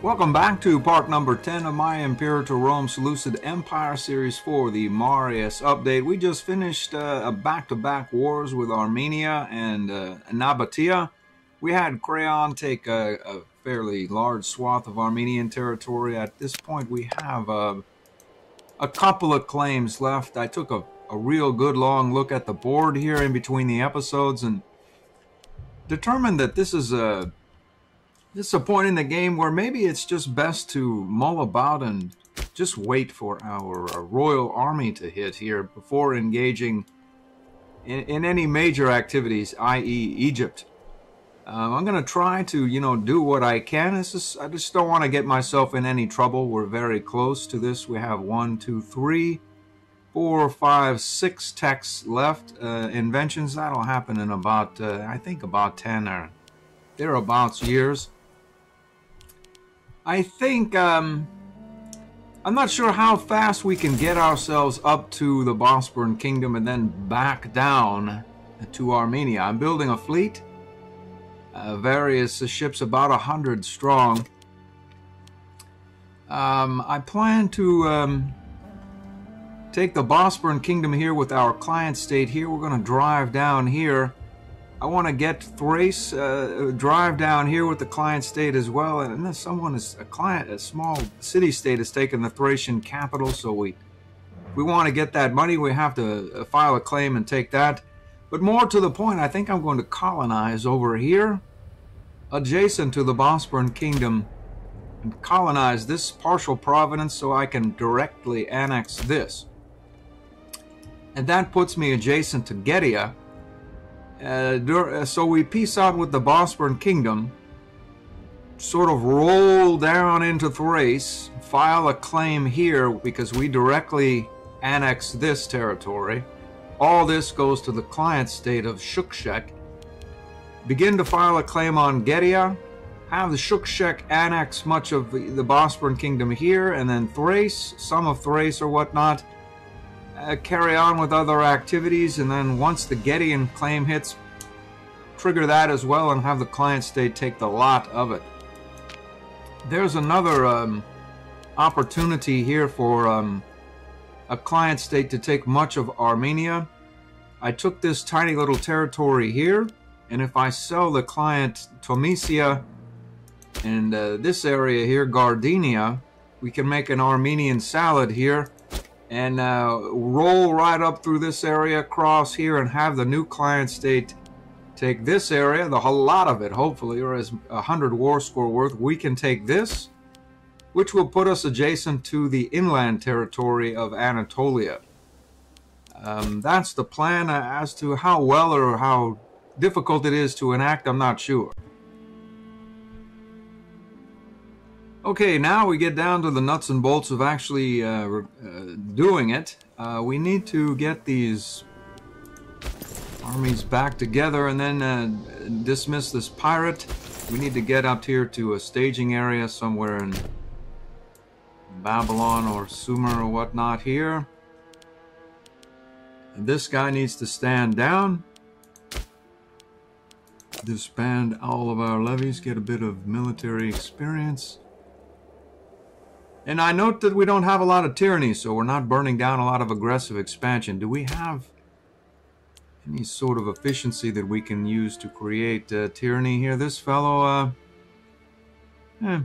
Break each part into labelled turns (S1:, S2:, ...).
S1: Welcome back to part number 10 of my Imperator Rome Seleukid Empire Series 4, the Marius update. We just finished a back-to-back wars with Armenia and Nabatea. We had Crayon take a fairly large swath of Armenian territory. At this point, we have a couple of claims left. I took a real good long look at the board here in between the episodes and determined that this is a point in the game where maybe it's just best to mull about and just wait for our royal army to hit here before engaging in any major activities, i.e. Egypt. I'm going to try to, do what I can. I just don't want to get myself in any trouble. We're very close to this. We have 1, 2, 3, 4, 5, 6 techs left. Inventions, that'll happen in about, I think about 10 or thereabouts years. I think, I'm not sure how fast we can get ourselves up to the Bosporan Kingdom and then back down to Armenia. I'm building a fleet, various ships, about 100 strong. I plan to take the Bosporan Kingdom here with our client state here. We're going to drive down here. I want to get Thrace, drive down here with the client state as well, and then a small city state has taken the Thracian capital, so if we want to get that money, we have to file a claim and take that. But more to the point, I think I'm going to colonize over here, adjacent to the Bosporan Kingdom, and colonize this partial province so I can directly annex this. And that puts me adjacent to Getia. So we peace out with the Bosporan Kingdom, sort of roll down into Thrace, file a claim here because we directly annex this territory. All this goes to the client state of Shukshek. Begin to file a claim on Getia, have the Shukshek annex much of the Bosporan Kingdom here, and then Thrace, some of Thrace or whatnot. Carry on with other activities, and then once the Getian claim hits, trigger that as well and have the client state take the lot of it. There's another opportunity here for a client state to take much of Armenia. I took this tiny little territory here, and if I sell the client Tomicia and this area here, Gardenia, we can make an Armenian salad here and roll right up through this area, across here, and have the new client state take this area, the whole lot of it, hopefully, or as 100 war score worth. We can take this, which will put us adjacent to the inland territory of Anatolia. That's the plan. As to how well or how difficult it is to enact, I'm not sure. Okay, now we get down to the nuts and bolts of actually doing it. We need to get these armies back together and then dismiss this pirate. We need to get up here to a staging area somewhere in Babylon or Sumer or whatnot here. And this guy needs to stand down. Disband all of our levies, get a bit of military experience. And I note that we don't have a lot of tyranny, so we're not burning down a lot of aggressive expansion. Do we have any sort of efficiency that we can use to create tyranny here? This fellow, there's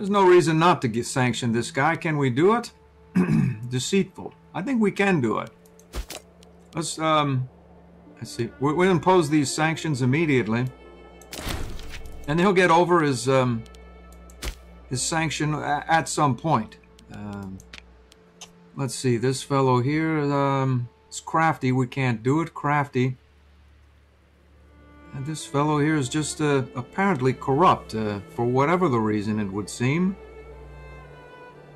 S1: no reason not to sanction this guy. Can we do it? Deceitful. I think we can do it. Let's see. We'll impose these sanctions immediately. And he'll get over his sanction at some point. Let's see, this fellow here is crafty. We can't do it. Crafty. And this fellow here is just apparently corrupt, for whatever the reason it would seem.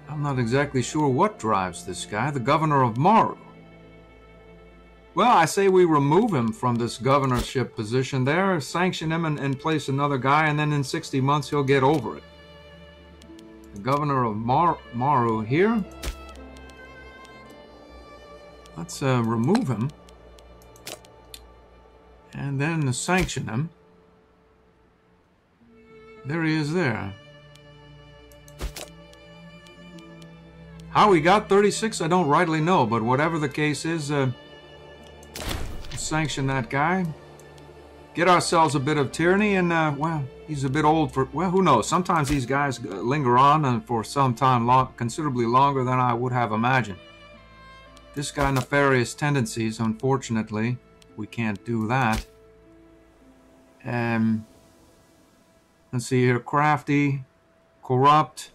S1: I'm not exactly sure what drives this guy. The governor of Maru. Well, I say we remove him from this governorship position there, sanction him and place another guy, and then in 60 months he'll get over it. The governor of Maru here. Let's remove him and then sanction him. There he is there. How he got 36, I don't rightly know, but whatever the case is, sanction that guy. Get ourselves a bit of tyranny, and, well, he's a bit old for, well, who knows? Sometimes these guys linger on for some time, considerably longer than I would have imagined. This guy, nefarious tendencies, unfortunately, we can't do that. Let's see here, crafty, corrupt,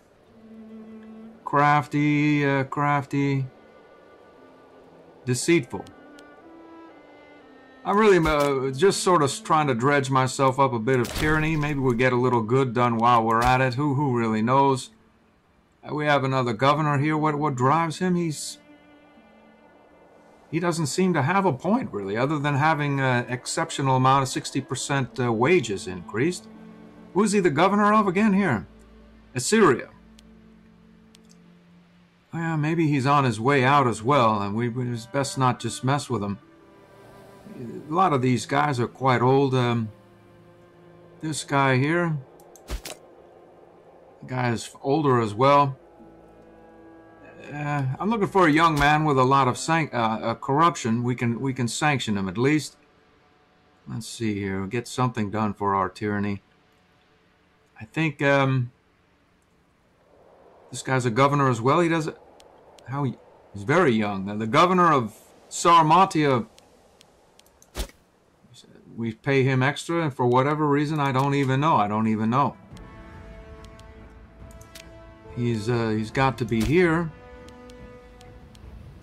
S1: crafty, deceitful. I'm really just sort of trying to dredge myself up a bit of tyranny. Maybe we'll get a little good done while we're at it. Who really knows? We have another governor here. What drives him? He doesn't seem to have a point, really, other than having an exceptional amount of 60% wages increased. Who is he the governor of again here? Assyria. Well, maybe he's on his way out as well, and it's best not just mess with him. A lot of these guys are quite old. This guy here, the guy is older as well. I'm looking for a young man with a lot of corruption. We can sanction him at least. Let's see here. Get something done for our tyranny. I think this guy's a governor as well. He does it. He's very young. Now, the governor of Sarmatia. We pay him extra, and for whatever reason, I don't even know. He's got to be here.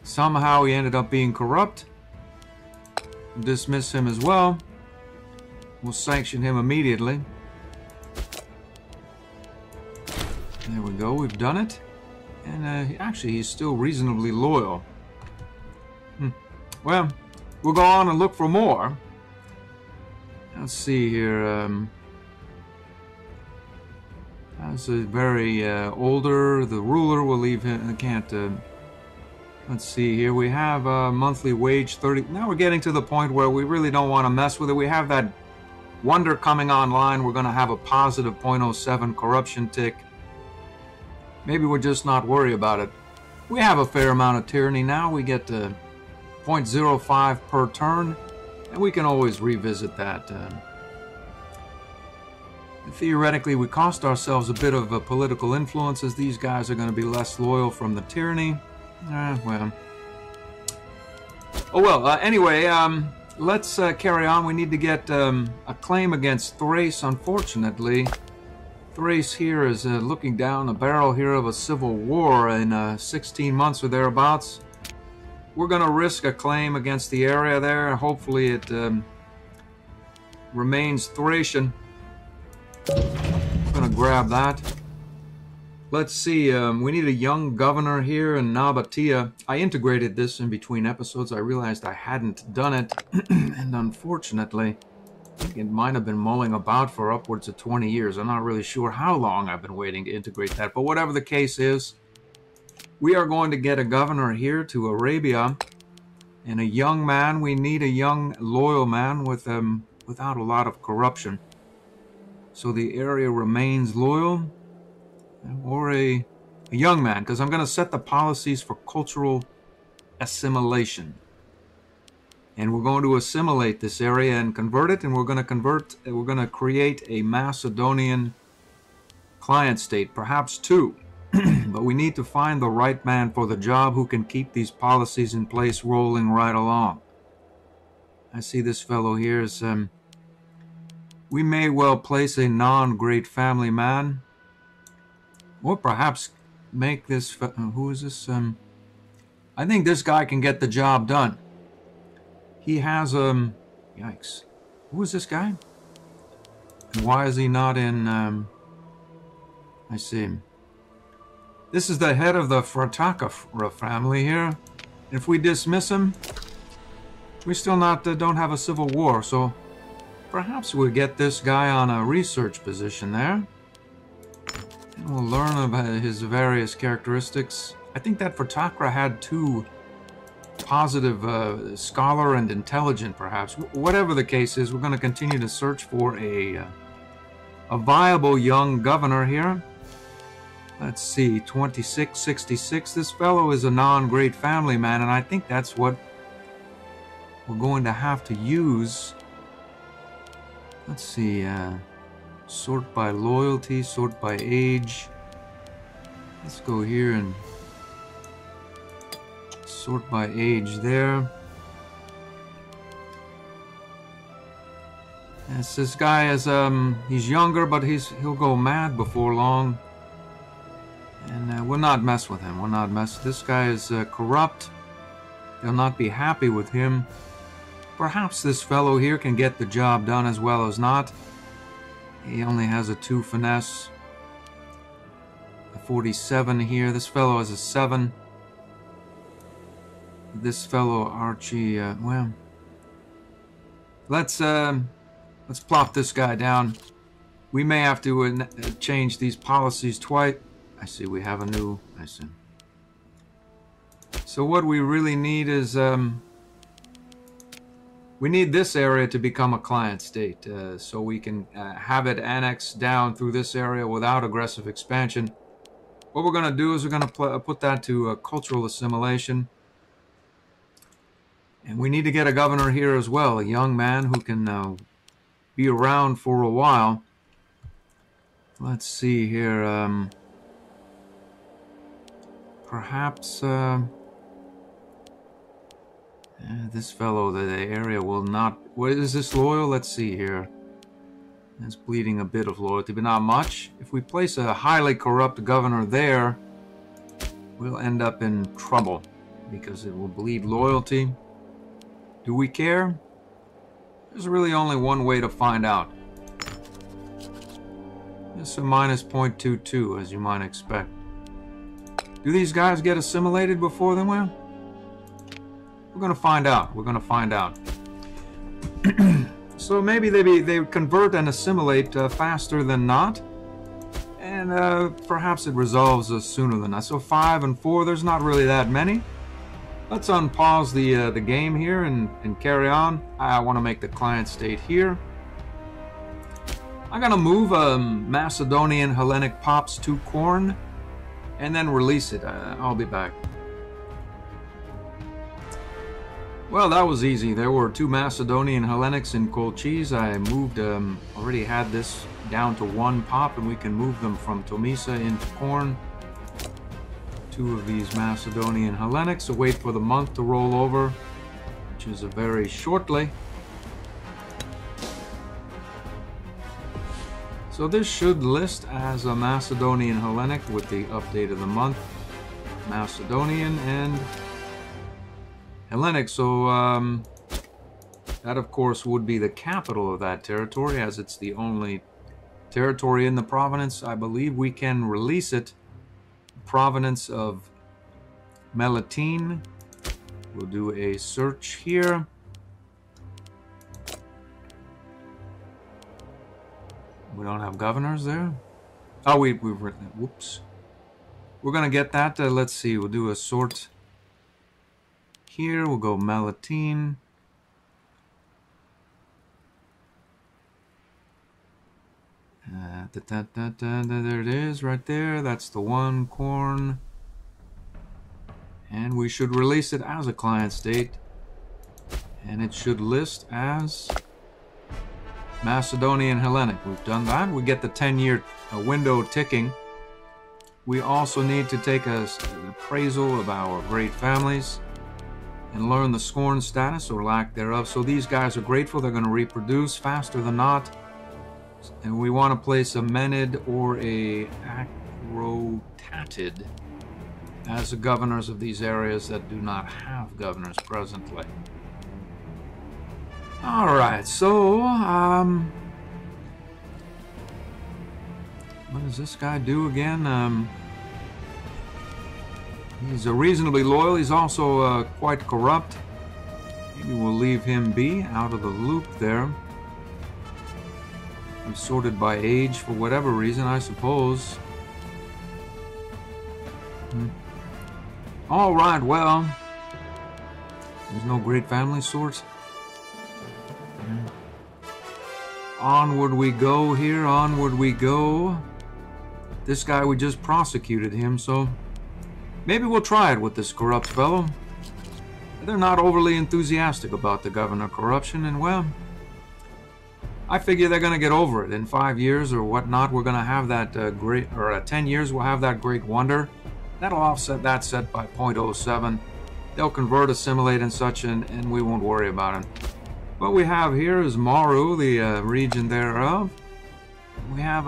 S1: Somehow he ended up being corrupt. Dismiss him as well. We'll sanction him immediately. There we go, we've done it. And actually, he's still reasonably loyal. Well, we'll go on and look for more. Let's see here. That's a very older. The ruler will leave him. I can't. Let's see here. We have a monthly wage 30. Now we're getting to the point where we really don't want to mess with it. We have that wonder coming online. We're going to have a positive 0.07 corruption tick. Maybe we'll just not worry about it. We have a fair amount of tyranny now. We get 0.05 per turn. And we can always revisit that. Theoretically, we cost ourselves a bit of a political influence, as these guys are going to be less loyal from the tyranny. Well. Oh well, anyway, let's carry on. We need to get a claim against Thrace, unfortunately. Thrace here is looking down the barrel here of a civil war in 16 months or thereabouts. We're going to risk a claim against the area there. Hopefully it remains Thracian. I'm going to grab that. Let's see. We need a young governor here in Nabatea. I integrated this in between episodes. I realized I hadn't done it. And unfortunately, I think it might have been mulling about for upwards of 20 years. I'm not really sure how long I've been waiting to integrate that. But whatever the case is, we are going to get a governor here to Arabia, and a young man. We need a young, loyal man with without a lot of corruption. So the area remains loyal, or a young man, because I'm going to set the policies for cultural assimilation. And we're going to assimilate this area and convert it, and we're going to create a Macedonian client state, perhaps two. But we need to find the right man for the job who can keep these policies in place rolling right along. I see this fellow here is, we may well place a non-great family man, or perhaps make this, who is this? I think this guy can get the job done. He has, yikes. Who is this guy? And why is he not in, I see. This is the head of the Frataka family here. If we dismiss him, we still don't have a civil war, so perhaps we'll get this guy on a research position there. And we'll learn about his various characteristics. I think that Frataka had two positive, scholar and intelligent, perhaps. Whatever the case is, we're going to continue to search for a a viable young governor here. Let's see, 2666. This fellow is a non-great family man, and I think that's what we're going to have to use. Let's see, sort by loyalty, sort by age. Let's go here and sort by age there. Yes, this guy is, he's younger, but he'll go mad before long. And we'll not mess with him. We'll not mess. This guy is corrupt. They'll not be happy with him. Perhaps this fellow here can get the job done as well as not. He only has a 2 finesse. A 47 here. This fellow has a 7. This fellow Archie, well, let's plop this guy down. We may have to change these policies twice. I see we have a new. I see. So what we really need is we need this area to become a client state, so we can have it annexed down through this area without aggressive expansion. What we're going to do is we're going to put that to cultural assimilation. And we need to get a governor here as well, a young man who can be around for a while. Let's see here. Perhaps this fellow, the area will not. What is this loyal? Let's see here. It's bleeding a bit of loyalty, but not much. If we place a highly corrupt governor there, we'll end up in trouble because it will bleed loyalty. Do we care? There's really only one way to find out. It's a minus 0.22, as you might expect. Do these guys get assimilated before them? Well, we're going to find out. We're going to find out. So maybe they convert and assimilate faster than not. And perhaps it resolves sooner than that. So 5 and 4, there's not really that many. Let's unpause the game here and carry on. I want to make the client state here. I'm going to move Macedonian Hellenic Pops to Corn and then release it. I'll be back. Well, that was easy. There were 2 Macedonian Hellenics in Colchis. I moved, already had this down to 1 pop, and we can move them from Tomisa into Corn. 2 of these Macedonian Hellenics. So wait for the month to roll over, which is very shortly. So this should list as a Macedonian Hellenic with the update of the month. Macedonian and Hellenic. So that of course would be the capital of that territory, as it's the only territory in the province. I believe we can release it. Province of Melitene. We'll do a search here. We don't have governors there. Oh, we've written it. Whoops. We're gonna get that. Let's see. We'll do a sort here. We'll go Melitene. There it is, right there. That's the one, Corn. And we should release it as a client state. And it should list as Macedonian Hellenic. We've done that. We get the 10-year window ticking. We also need to take an appraisal of our great families and learn the scorn status or lack thereof. So these guys are grateful. They're going to reproduce faster than not. And we want to place a Menid or a Acrotatid as the governors of these areas that do not have governors presently. Alright, so, what does this guy do again? He's reasonably loyal. He's also quite corrupt. Maybe we'll leave him be out of the loop there. We've sorted by age for whatever reason, I suppose. Alright, well, there's no great family sort. Onward we go here, onward we go. This guy, we just prosecuted him, so maybe we'll try it with this corrupt fellow. They're not overly enthusiastic about the governor corruption, and well, I figure they're going to get over it in 5 years or whatnot. We're going to have that 10 years, we'll have that great wonder. That'll offset that set by 0.07. They'll convert, assimilate, and such, and we won't worry about it. What we have here is Maru, the region thereof. We have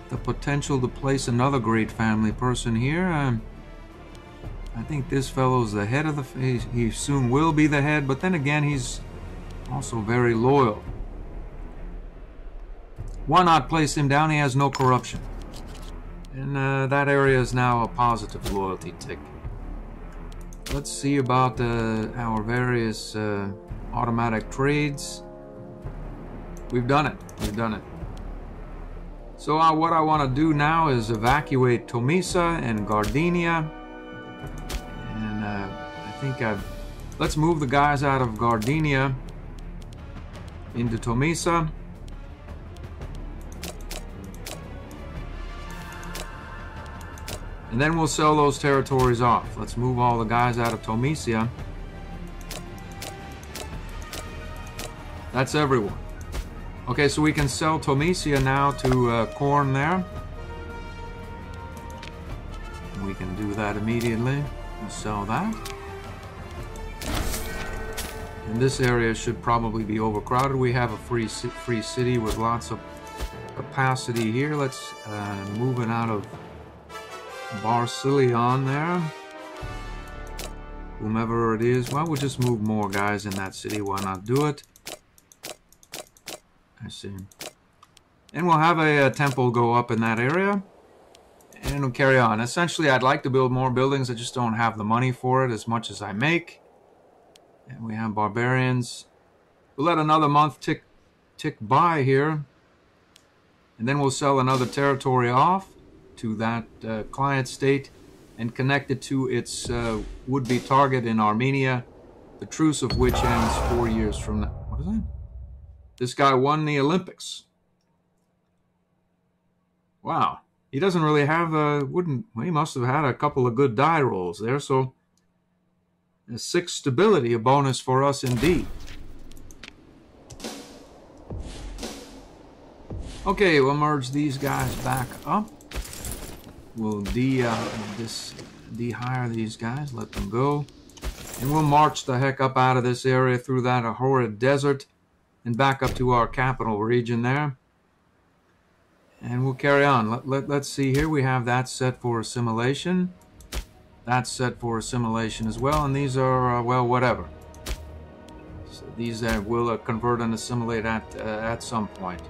S1: the potential to place another great family person here. I think this fellow's the head of the... He soon will be the head, but then again, he's also very loyal. Why not place him down? He has no corruption. And that area is now a positive loyalty tick. Let's see about our various automatic trades. We've done it. We've done it. So what I want to do now is evacuate Tomisa and Gardenia. And I think let's move the guys out of Gardenia into Tomisa. And then we'll sell those territories off. Let's move all the guys out of Tomisia. That's everyone. Okay, so we can sell Tomisia now to Korn there. We can do that immediately. We'll sell that. And this area should probably be overcrowded. We have a free city with lots of capacity here. Let's move it out of Barsilion there. Whomever it is. Well, we'll just move more guys in that city. Why not do it? I see. And we'll have a temple go up in that area. And we'll carry on. Essentially, I'd like to build more buildings. I just don't have the money for it as much as I make. And we have barbarians. We'll let another month tick by here. And then we'll sell another territory off to that client state and connect it to its would-be target in Armenia, the truce of which ends 4 years from now. What is that? This guy won the Olympics. Wow. He doesn't really have well, he must have had a couple of good die rolls there, so a 6 stability, a bonus for us indeed. Okay, we'll merge these guys back up. We'll de-hire these guys, let them go. And we'll march the heck up out of this area through that horrid desert and back up to our capital region there. And we'll carry on. Let's see here. We have that set for assimilation. That's set for assimilation as well. And these are, well, whatever. So these will convert and assimilate at some point.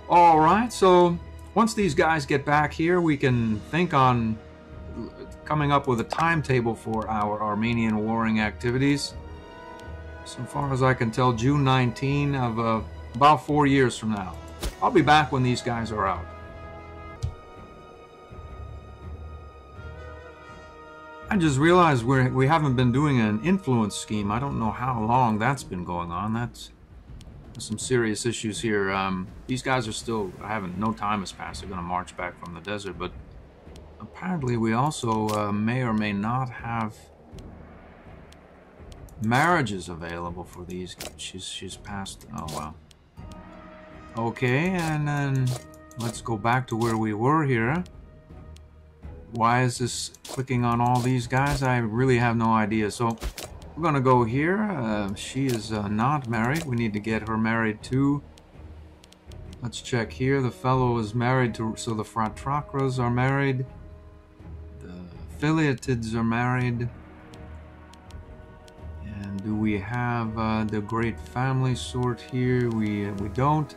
S1: All right, so once these guys get back here, we can think on coming up with a timetable for our Armenian warring activities. So far as I can tell, June 19 of about 4 years from now. I'll be back when these guys are out. I just realized we haven't been doing an influence scheme. I don't know how long that's been going on. There's some serious issues here. These guys are still, no time has passed. They're going to march back from the desert, but apparently we also may or may not have marriages available for these. She's passed. Oh well. Okay, and then let's go back to where we were here. Why is this clicking on all these guys? I really have no idea. So we're gonna go here. She is not married. We need to get her married too. Let's check here. The fellow is married to, so the Fratrakras are married. The Filiatids are married. And do we have the great family sort here? We don't.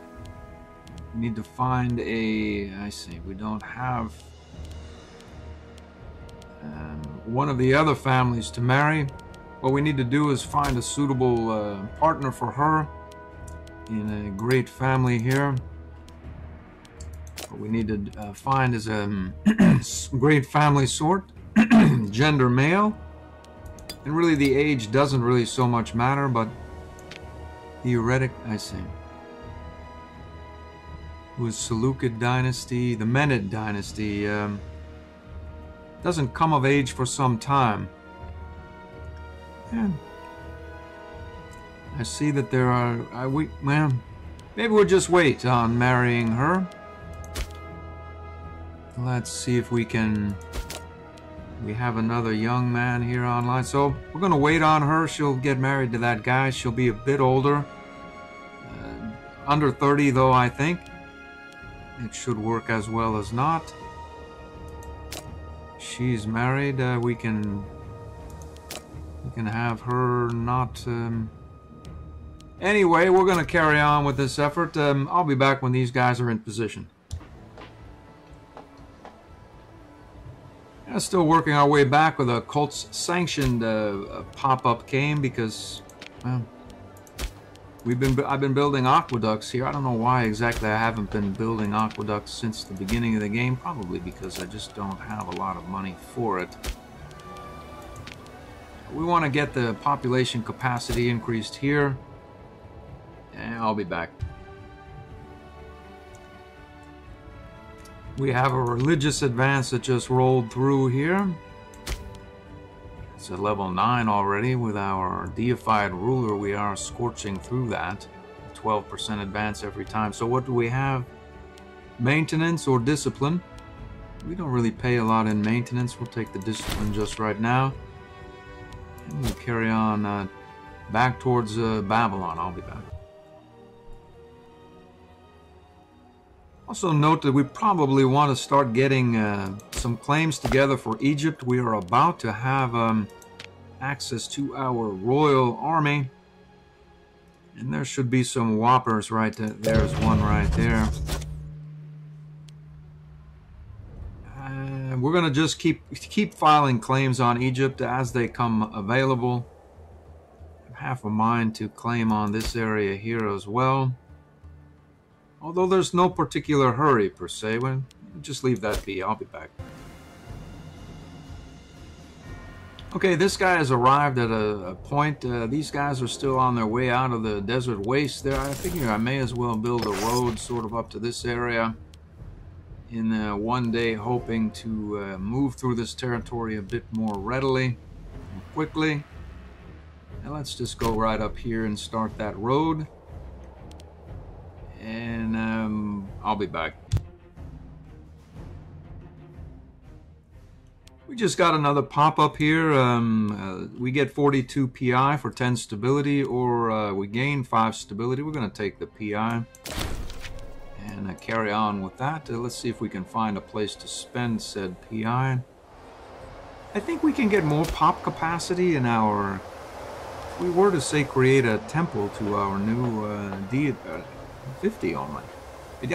S1: We need to find a, I see, we don't have one of the other families to marry. What we need to do is find a suitable partner for her in a great family here. What we need to find is a great family sort, gender male. And really the age doesn't really so much matter, but Theoretic, I see. It was Seleukid dynasty, the Menid dynasty. Doesn't come of age for some time. And I see that there are. Well, maybe we'll just wait on marrying her. Let's see if we can. We have another young man here online, so we're gonna wait on her. She'll get married to that guy. She'll be a bit older, under 30 though, I think. It should work as well as not. She's married. We can have her not. Anyway, we're gonna carry on with this effort. I'll be back when these guys are in position. Still working our way back with a cult's sanctioned pop-up came because, well, I've been building aqueducts here. I don't know why exactly I haven't been building aqueducts since the beginning of the game. Probably because I just don't have a lot of money for it. We want to get the population capacity increased here, and I'll be back. We have a religious advance that just rolled through here. It's at level 9 already. With our deified ruler, we are scorching through that. 12% advance every time. So what do we have? Maintenance or discipline? We don't really pay a lot in maintenance. We'll take the discipline just right now. And we'll carry on back towards Babylon. I'll be back. Also note that we probably want to start getting some claims together for Egypt. We are about to have access to our royal army. And there should be some whoppers right there. There's one right there. We're going to just keep filing claims on Egypt as they come available. I have half a mind to claim on this area here as well. Although there's no particular hurry per se, well, just leave that be. I'll be back. Okay, this guy has arrived at a point. These guys are still on their way out of the desert waste there. I figure I may as well build a road sort of up to this area in one day, hoping to move through this territory a bit more readily and quickly. And let's just go right up here and start that road. And I'll be back. We just got another pop-up here. We get 42 PI for 10 stability, or we gain 5 stability. We're going to take the PI and carry on with that. Let's see if we can find a place to spend said PI. I think we can get more pop capacity in our... If we were to, say, create a temple to our new deity... 50 only.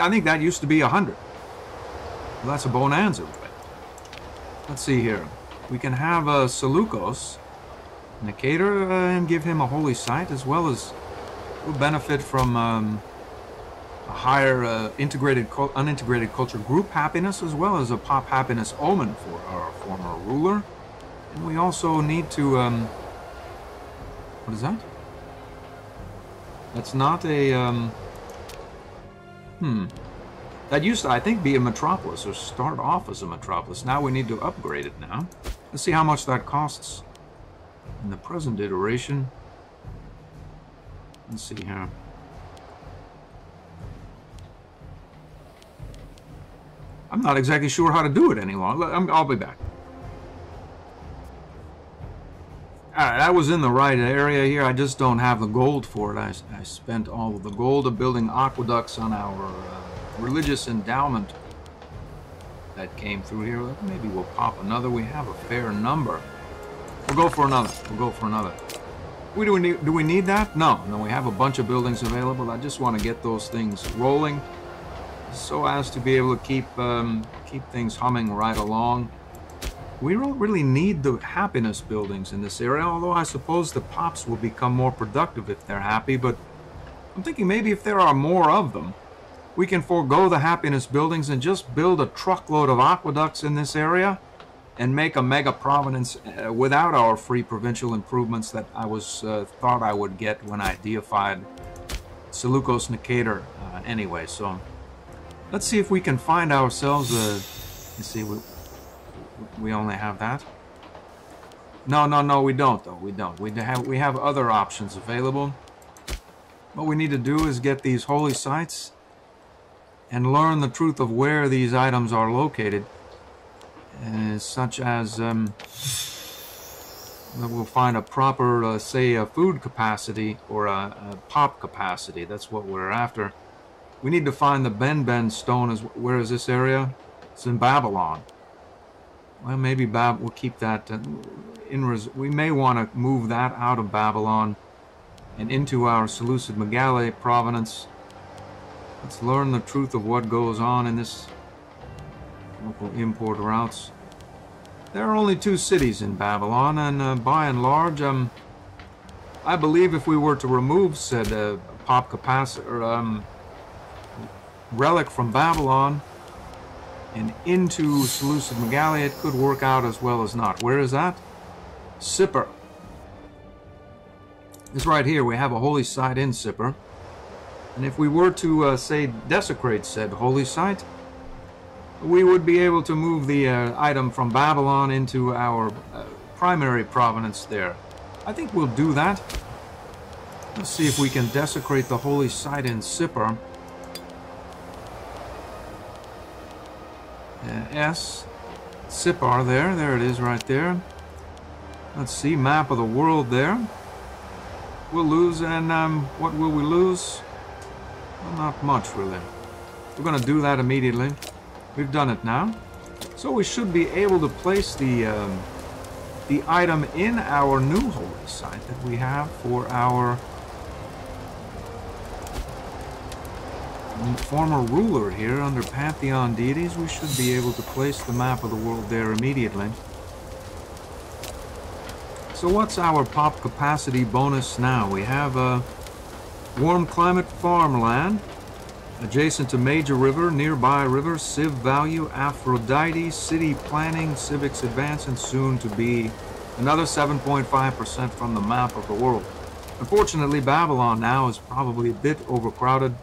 S1: I think that used to be 100. Well, that's a bonanza. Let's see here. We can have Seleukos, Nicator, and give him a holy site, as well as we'll benefit from a higher unintegrated culture group happiness, as well as a pop happiness omen for our former ruler. And we also need to... what is that? That's not a... That used to, I think, be a metropolis, or start off as a metropolis. Now we need to upgrade it now. Let's see how much that costs in the present iteration. Let's see here. I'm not exactly sure how to do it any longer. I'll be back. Alright, I was in the right area here. I just don't have the gold for it. I spent all of the gold of building aqueducts on our religious endowment that came through here. Maybe we'll pop another. We have a fair number. We'll go for another. We'll go for another. Do we need that? No, we have a bunch of buildings available. I just want to get those things rolling so as to be able to keep things humming right along. We don't really need the happiness buildings in this area, although I suppose the pops will become more productive if they're happy, but I'm thinking maybe if there are more of them, we can forego the happiness buildings and just build a truckload of aqueducts in this area and make a mega province without our free provincial improvements that I thought I would get when I deified Seleukos Nicator anyway. So let's see if we can find ourselves a... Let's see, we only have that. No, we don't though. We don't. We have other options available. What we need to do is get these holy sites and learn the truth of where these items are located, such as we'll find a proper, say, a food capacity or a pop capacity. That's what we're after. We need to find the Ben stone. Where is this area? It's in Babylon. Well, maybe we'll keep that we may want to move that out of Babylon and into our Seleukid Megale province. Let's learn the truth of what goes on in this local import routes. There are only 2 cities in Babylon, and by and large, I believe if we were to remove said pop capacitor relic from Babylon and into Seleukid Megale, it could work out as well as not. Where is that? Sippar. This right here, we have a holy site in Sippar. And if we were to, say, desecrate said holy site, we would be able to move the item from Babylon into our primary province there. I think we'll do that. Let's see if we can desecrate the holy site in Sippar. Sippar there it is right there. Let's see, map of the world there. We'll lose, and what will we lose? Well, not much really. We're going to do that immediately. We've done it now. So we should be able to place the item in our new holy site that we have for our former ruler here under Pantheon deities. We should be able to place the map of the world there immediately. So what's our pop capacity bonus now? We have a warm climate farmland adjacent to major river, nearby river, civ value, Aphrodite, city planning, civics advance, and soon to be another 7.5% from the map of the world. Unfortunately, Babylon now is probably a bit overcrowded,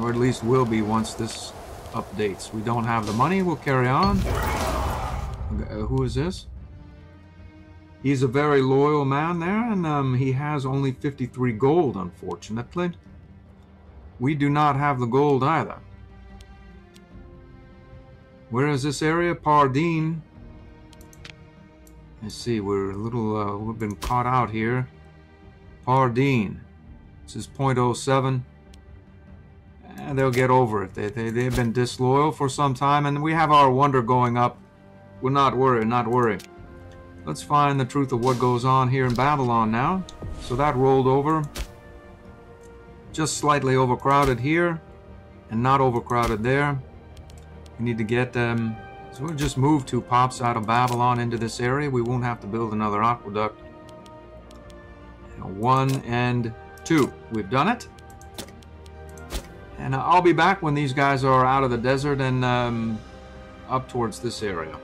S1: or at least will be once this updates. We don't have the money. We'll carry on. Who is this? He's a very loyal man there, and he has only 53 gold, unfortunately. We do not have the gold either. Where is this area? Pardine. Let's see, we're a little, we've been caught out here. Pardine. This is 0.07. And they'll get over it. They've been disloyal for some time, and we have our wonder going up. We'll not worry, not worry. Let's find the truth of what goes on here in Babylon now. So that rolled over. Just slightly overcrowded here, and not overcrowded there. We need to get so we'll just move 2 pops out of Babylon into this area. We won't have to build another aqueduct. 1 and 2. We've done it. And I'll be back when these guys are out of the desert and up towards this area.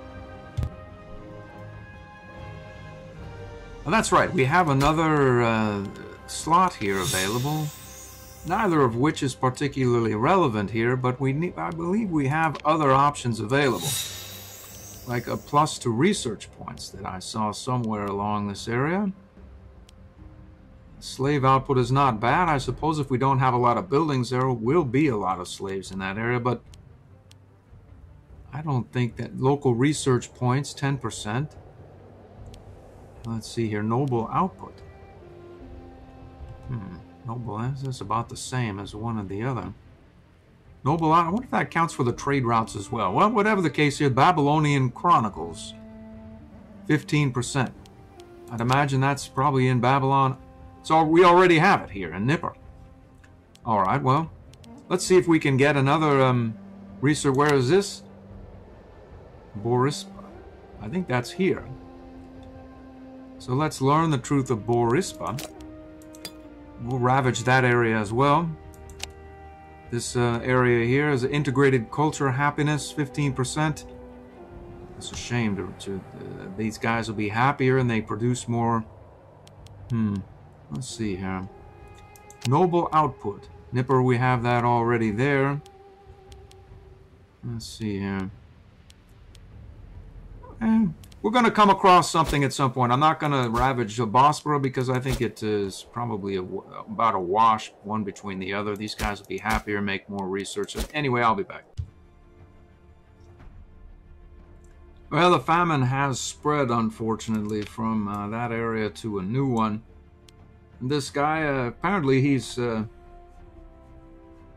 S1: Well, that's right. We have another slot here available. Neither of which is particularly relevant here, but I believe we have other options available. Like a plus to research points that I saw somewhere along this area. Slave output is not bad. I suppose if we don't have a lot of buildings, there will be a lot of slaves in that area, but I don't think that local research points, 10%. Let's see here, noble output. Noble, that's about the same as one or the other. Noble, I wonder if that counts for the trade routes as well. Well, whatever the case here, Babylonian Chronicles, 15%. I'd imagine that's probably in Babylon. So we already have it here in Nippur. All right, well, let's see if we can get another research. Where is this? Borispa. I think that's here. So let's learn the truth of Borispa. We'll ravage that area as well. This area here is integrated culture, happiness, 15%. It's a shame these guys will be happier and they produce more. Let's see here. Noble output. Nipper, we have that already there. Let's see here. We're going to come across something at some point. I'm not going to ravage the Bosporus because I think it is probably about a wash, one between the other. These guys will be happier, make more research. Anyway, I'll be back. Well, the famine has spread, unfortunately, from that area to a new one. And this guy, apparently he's...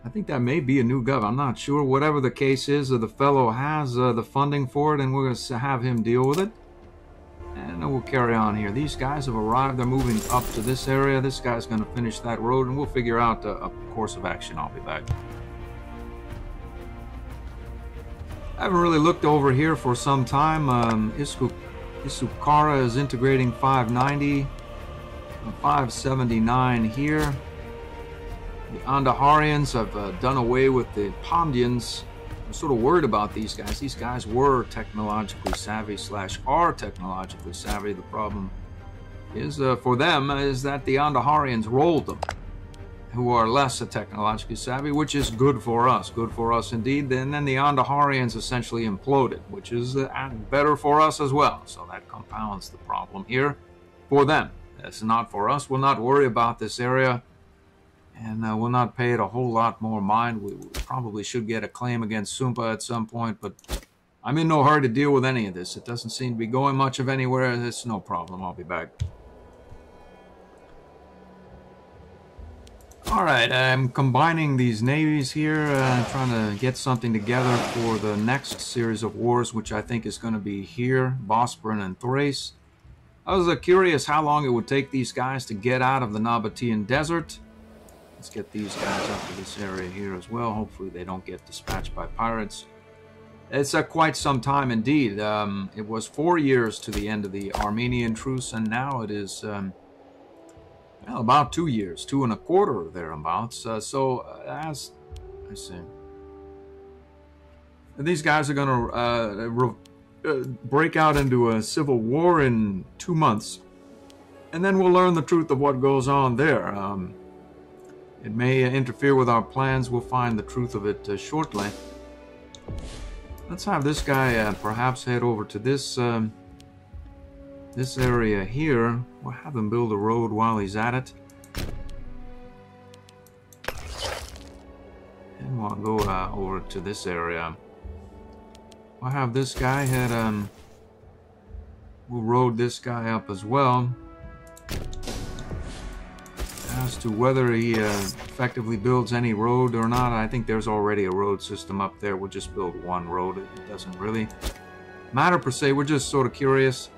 S1: I think that may be a new gov. I'm not sure. Whatever the case is, the fellow has the funding for it, and we're going to have him deal with it. And we'll carry on here. These guys have arrived. They're moving up to this area. This guy's going to finish that road, and we'll figure out a course of action. I'll be back. I haven't really looked over here for some time. Isukara is integrating 590, 579 here. The Andaharians have done away with the Pondians. I'm sort of worried about these guys. These guys were technologically savvy / are technologically savvy. The problem is for them is that the Andaharians rolled them, who are less technologically savvy, which is good for us indeed. And then the Andaharians essentially imploded, which is better for us as well. So that compounds the problem here for them. It's not for us. We'll not worry about this area. And we'll not pay it a whole lot more mind. We probably should get a claim against Sumpa at some point, but I'm in no hurry to deal with any of this. It doesn't seem to be going much of anywhere. It's no problem. I'll be back. Alright, I'm combining these navies here, trying to get something together for the next series of wars, which I think is going to be here, Bosporus and Thrace. I was curious how long it would take these guys to get out of the Nabatean desert. Let's get these guys up to this area here as well. Hopefully they don't get dispatched by pirates. It's quite some time indeed. It was 4 years to the end of the Armenian truce, and now it is well, about 2 years, 2 1/4 or thereabouts. As I say, these guys are going to break out into a civil war in 2 months, and then we'll learn the truth of what goes on there. It may interfere with our plans. We'll find the truth of it shortly. Let's have this guy perhaps head over to this this area here. We'll have him build a road while he's at it. And we'll go over to this area. We'll have this guy head... we'll road this guy up as well. As to whether he effectively builds any road or not, I think there's already a road system up there. We'll just build one road. It doesn't really matter per se. We're just sort of curious.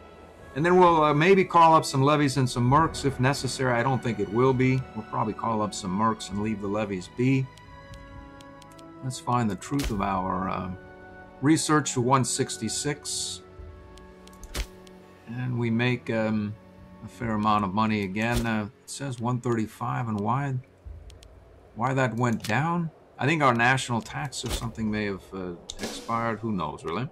S1: And then we'll maybe call up some levies and some mercs if necessary. I don't think it will be. We'll probably call up some mercs and leave the levies be. Let's find the truth of our research to 166. And we make... a fair amount of money again. It says 135, and why that went down? I think our national tax or something may have expired. Who knows, really?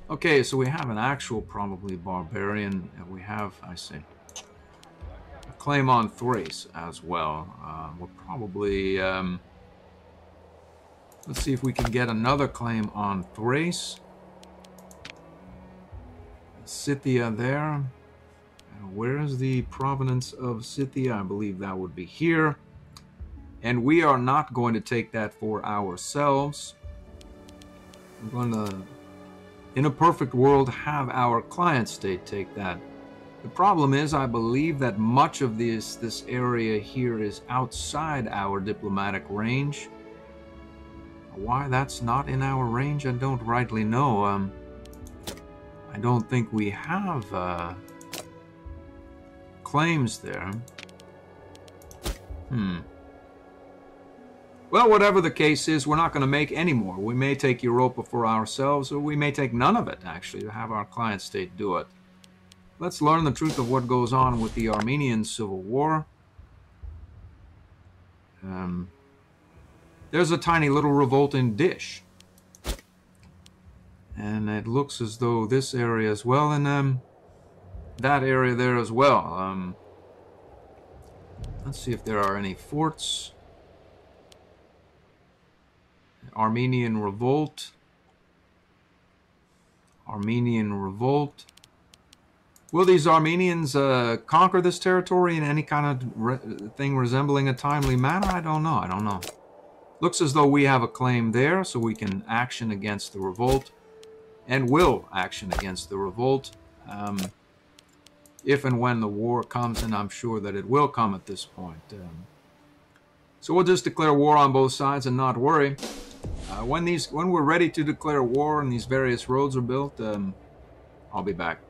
S1: Okay, so we have an actual probably barbarian, and we have, I see, a claim on Thrace as well. We'll probably let's see if we can get another claim on Thrace. Scythia there. Where is the provenance of Scythia? I believe that would be here. And we are not going to take that for ourselves. We're going to, in a perfect world, have our client state take that. The problem is, I believe that much of this area here is outside our diplomatic range. Why that's not in our range, I don't rightly know. I don't think we have claims there. Well, whatever the case is, we're not going to make any more. We may take Europa for ourselves, or we may take none of it, actually, to have our client state do it. Let's learn the truth of what goes on with the Armenian Civil War. There's a tiny little revolt in Dish. And it looks as though this area as well, and that area there as well. Let's see if there are any forts. Armenian Revolt. Armenian Revolt. Will these Armenians conquer this territory in any kind of thing resembling a timely manner? I don't know. I don't know. Looks as though we have a claim there, so we can action against the revolt. And will action against the revolt. If and when the war comes, and I'm sure that it will come at this point. So we'll just declare war on both sides and not worry. When we're ready to declare war and these various roads are built, I'll be back.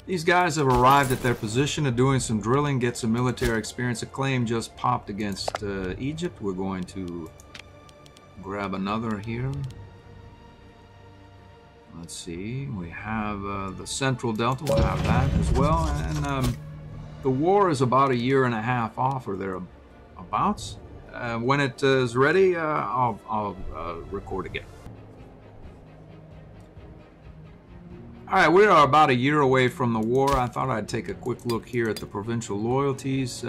S1: These guys have arrived at their position of doing some drilling, get some military experience. A claim just popped against Egypt. We're going to grab another here. Let's see, we have the Central Delta, we'll have that as well, and the war is about a year and a half off, or thereabouts. When it is ready, I'll record again. Alright, we are about a year away from the war. I thought I'd take a quick look here at the Provincial Loyalties.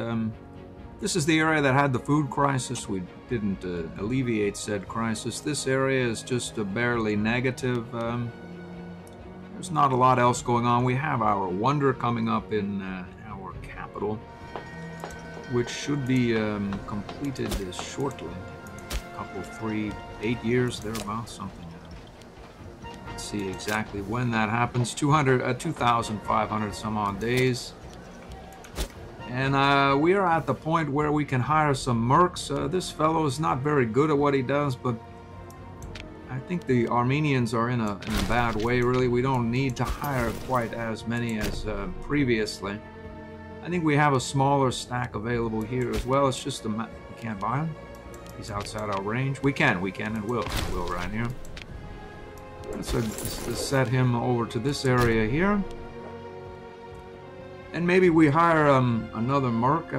S1: This is the area that had the food crisis. We didn't alleviate said crisis. This area is just barely negative. There's not a lot else going on. We have our wonder coming up in our capital, which should be completed shortly. A couple, 8 years, thereabouts, something. Let's see exactly when that happens. 2,500 some odd days. And we are at the point where we can hire some mercs. This fellow is not very good at what he does, but I think the Armenians are in a bad way, really. We don't need to hire quite as many as previously. I think we have a smaller stack available here as well. It's just we can't buy him. He's outside our range. We can and will right here. Let's set him over to this area here. And maybe we hire another merc.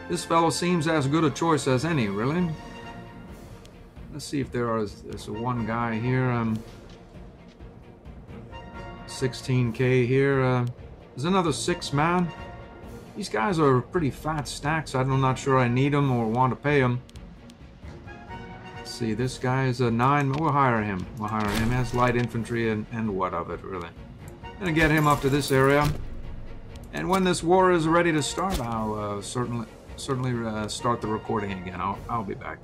S1: This fellow seems as good a choice as any, really. Let's see if there's one guy here. 16k here. There's another 6-man. These guys are pretty fat stacks. I'm not sure I need them or want to pay them. Let's see, this guy is a 9. We'll hire him. He has light infantry and what of it, really. Gonna get him up to this area, and when this war is ready to start, I'll certainly start the recording again. I'll be back.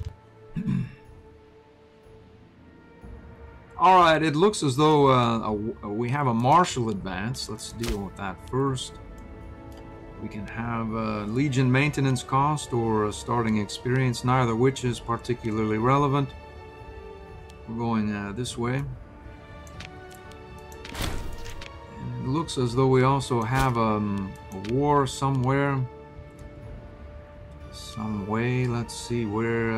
S1: All right, it looks as though we have a martial advance. Let's deal with that first. We can have Legion maintenance cost or starting experience, neither which is particularly relevant. We're going this way. It looks as though we also have a war somewhere. Some way, let's see where.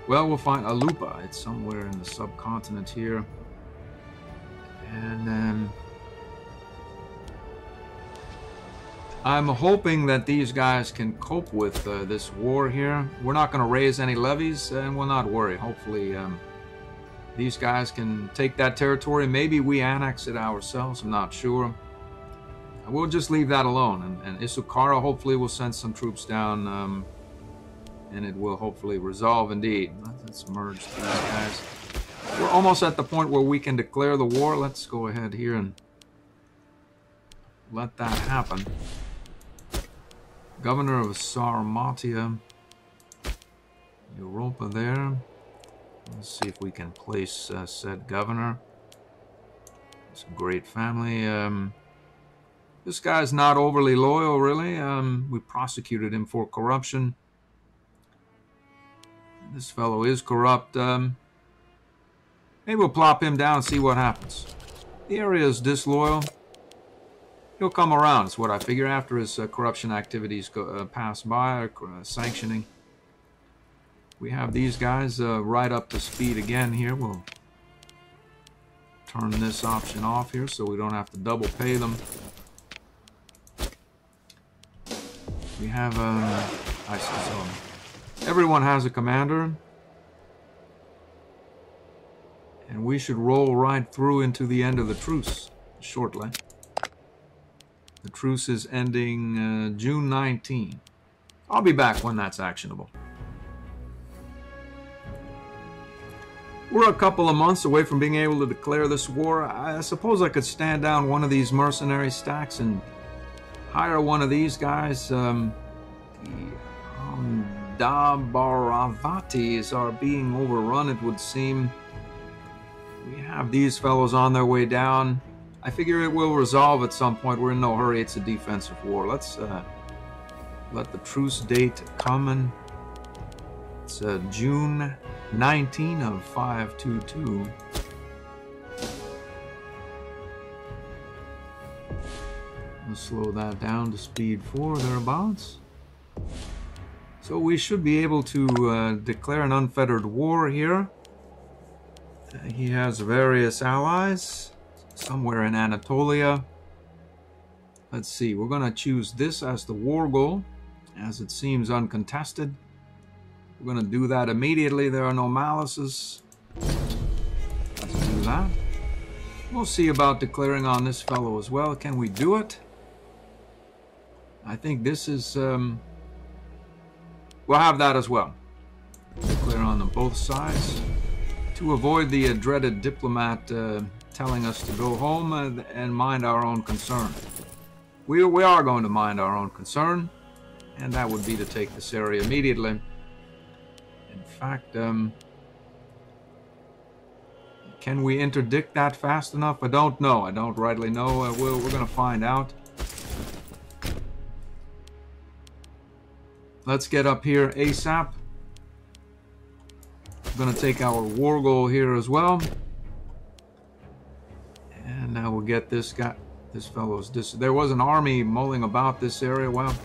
S1: Well, we'll find Alupa. It's somewhere in the subcontinent here. And I'm hoping that these guys can cope with this war here. We're not going to raise any levies, and we'll not worry. Hopefully, these guys can take that territory. Maybe we annex it ourselves. I'm not sure. We'll just leave that alone. And Isukara hopefully will send some troops down, and it will hopefully resolve indeed. Let's merge these guys. We're almost at the point where we can declare the war. Let's go ahead here and let that happen. Governor of Sarmatia. Europa there. Let's see if we can place said governor. It's a great family. This guy's not overly loyal, really. We prosecuted him for corruption. This fellow is corrupt. Maybe we'll plop him down and see what happens. The area is disloyal. He'll come around, is what I figure, after his corruption activities pass by, or sanctioning. We have these guys right up to speed again here. We'll turn this option off here so we don't have to double pay them. We have everyone has a commander. And we should roll right through into the end of the truce shortly. The truce is ending June 19. I'll be back when that's actionable. We're a couple of months away from being able to declare this war. I suppose I could stand down one of these mercenary stacks and hire one of these guys. The Dabaravatis are being overrun, it would seem. We have these fellows on their way down. I figure it will resolve at some point. We're in no hurry. It's a defensive war. Let's let the truce date come, and it's June 19 of 522. We'll slow that down to speed 4 thereabouts. So we should be able to declare an unfettered war here. He has various allies somewhere in Anatolia. Let's see, we're going to choose this as the war goal, as it seems uncontested. We're going to do that immediately. There are no malices. Let's do that. We'll see about declaring on this fellow as well. Can we do it? I think this is... we'll have that as well. Declare on them both sides. To avoid the dreaded diplomat telling us to go home and mind our own concern. We are going to mind our own concern, and that would be to take this area immediately. In fact, can we interdict that fast enough? I don't know. I don't rightly know. We're going to find out. Let's get up here ASAP. We're going to take our war goal here as well. And now we'll get this guy. This fellow's... there was an army mulling about this area. Well,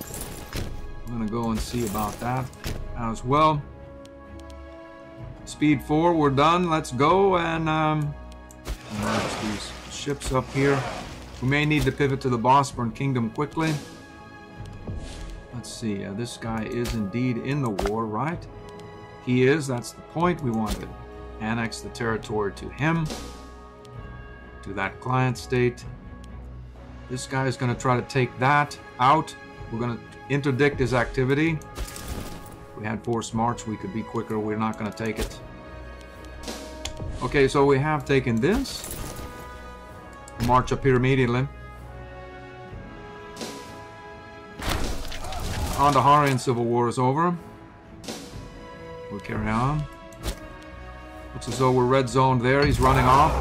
S1: I'm going to go and see about that as well. Speed 4, we're done. Let's go. And these ships up here. We may need to pivot to the Bosporan Kingdom quickly. Let's see. This guy is indeed in the war, right? He is. That's the point. We want to annex the territory to him. To that client state. This guy is going to try to take that out. We're going to interdict his activity. If we had forced march, we could be quicker. We're not going to take it. Okay, so we have taken this. We'll march up here immediately. Andaharian Civil War is over. We'll carry on. Looks as though we're red zoned there. He's running off.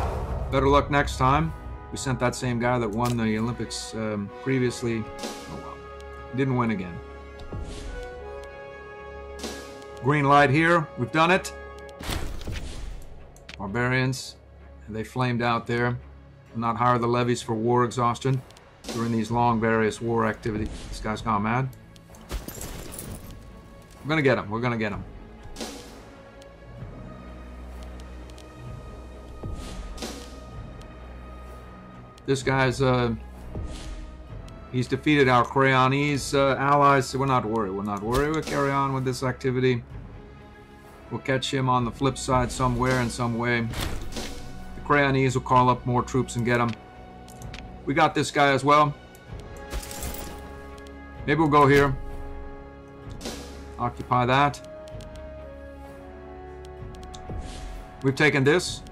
S1: Better luck next time. We sent that same guy that won the Olympics previously. Oh well. Didn't win again. Green light here. We've done it. Barbarians. They flamed out there. Will not hire the levies for war exhaustion during these long various war activities. This guy's gone mad. We're gonna get him. We're gonna get him. This guy's he's defeated our Crayonese allies, so we're not worried. We're not worried. We'll carry on with this activity. We'll catch him on the flip side somewhere in some way. The Crayonese will call up more troops and get him. We got this guy as well. Maybe we'll go here. Occupy that. We've taken this.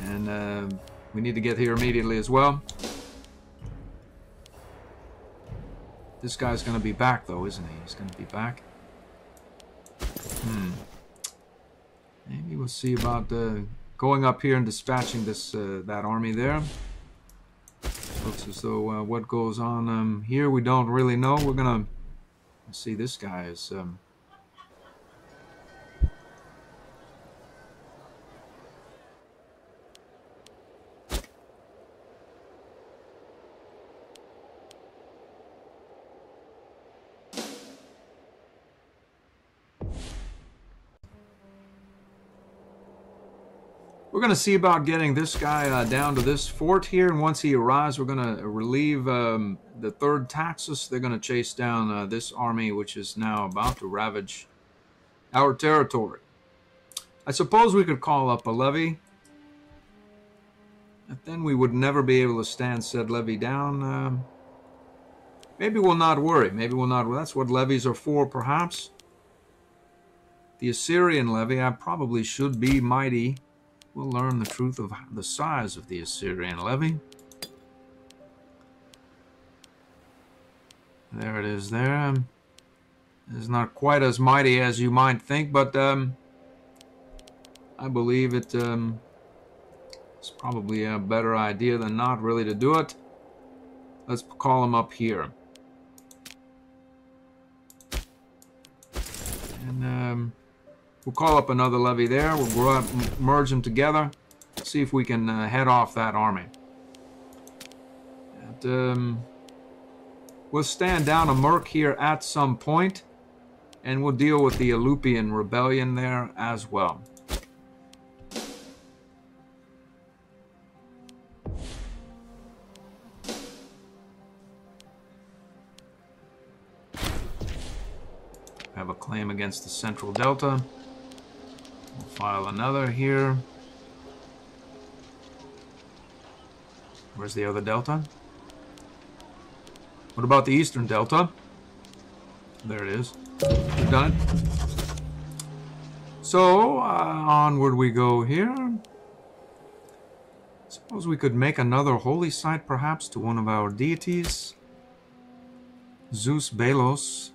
S1: And we need to get here immediately as well. This guy's going to be back, though, isn't he? He's going to be back. Maybe we'll see about going up here and dispatching this that army there. Looks as though what goes on here we don't really know. We're going to see. This guy is... We're going to see about getting this guy down to this fort here, and once he arrives, we're going to relieve the 3rd Taxus. They're going to chase down this army, which is now about to ravage our territory. I suppose we could call up a levy. But then we would never be able to stand said levy down. Maybe we'll not worry. Maybe we'll not. That's what levies are for, perhaps. The Assyrian levy, I probably should be mighty. We'll learn the truth of the size of the Assyrian levy. There it is there. It's not quite as mighty as you might think, but I believe it's probably a better idea than not really to do it. Let's call them up here. And we'll call up another levy there. We'll go out and merge them together. See if we can head off that army. And, we'll stand down a merc here at some point, and we'll deal with the Elupian Rebellion there as well. Have a claim against the Central Delta. We'll file another here. Where's the other Delta? What about the Eastern Delta? There it is. We've done it. So, onward we go here. Suppose we could make another holy site, perhaps, to one of our deities. Zeus Belos.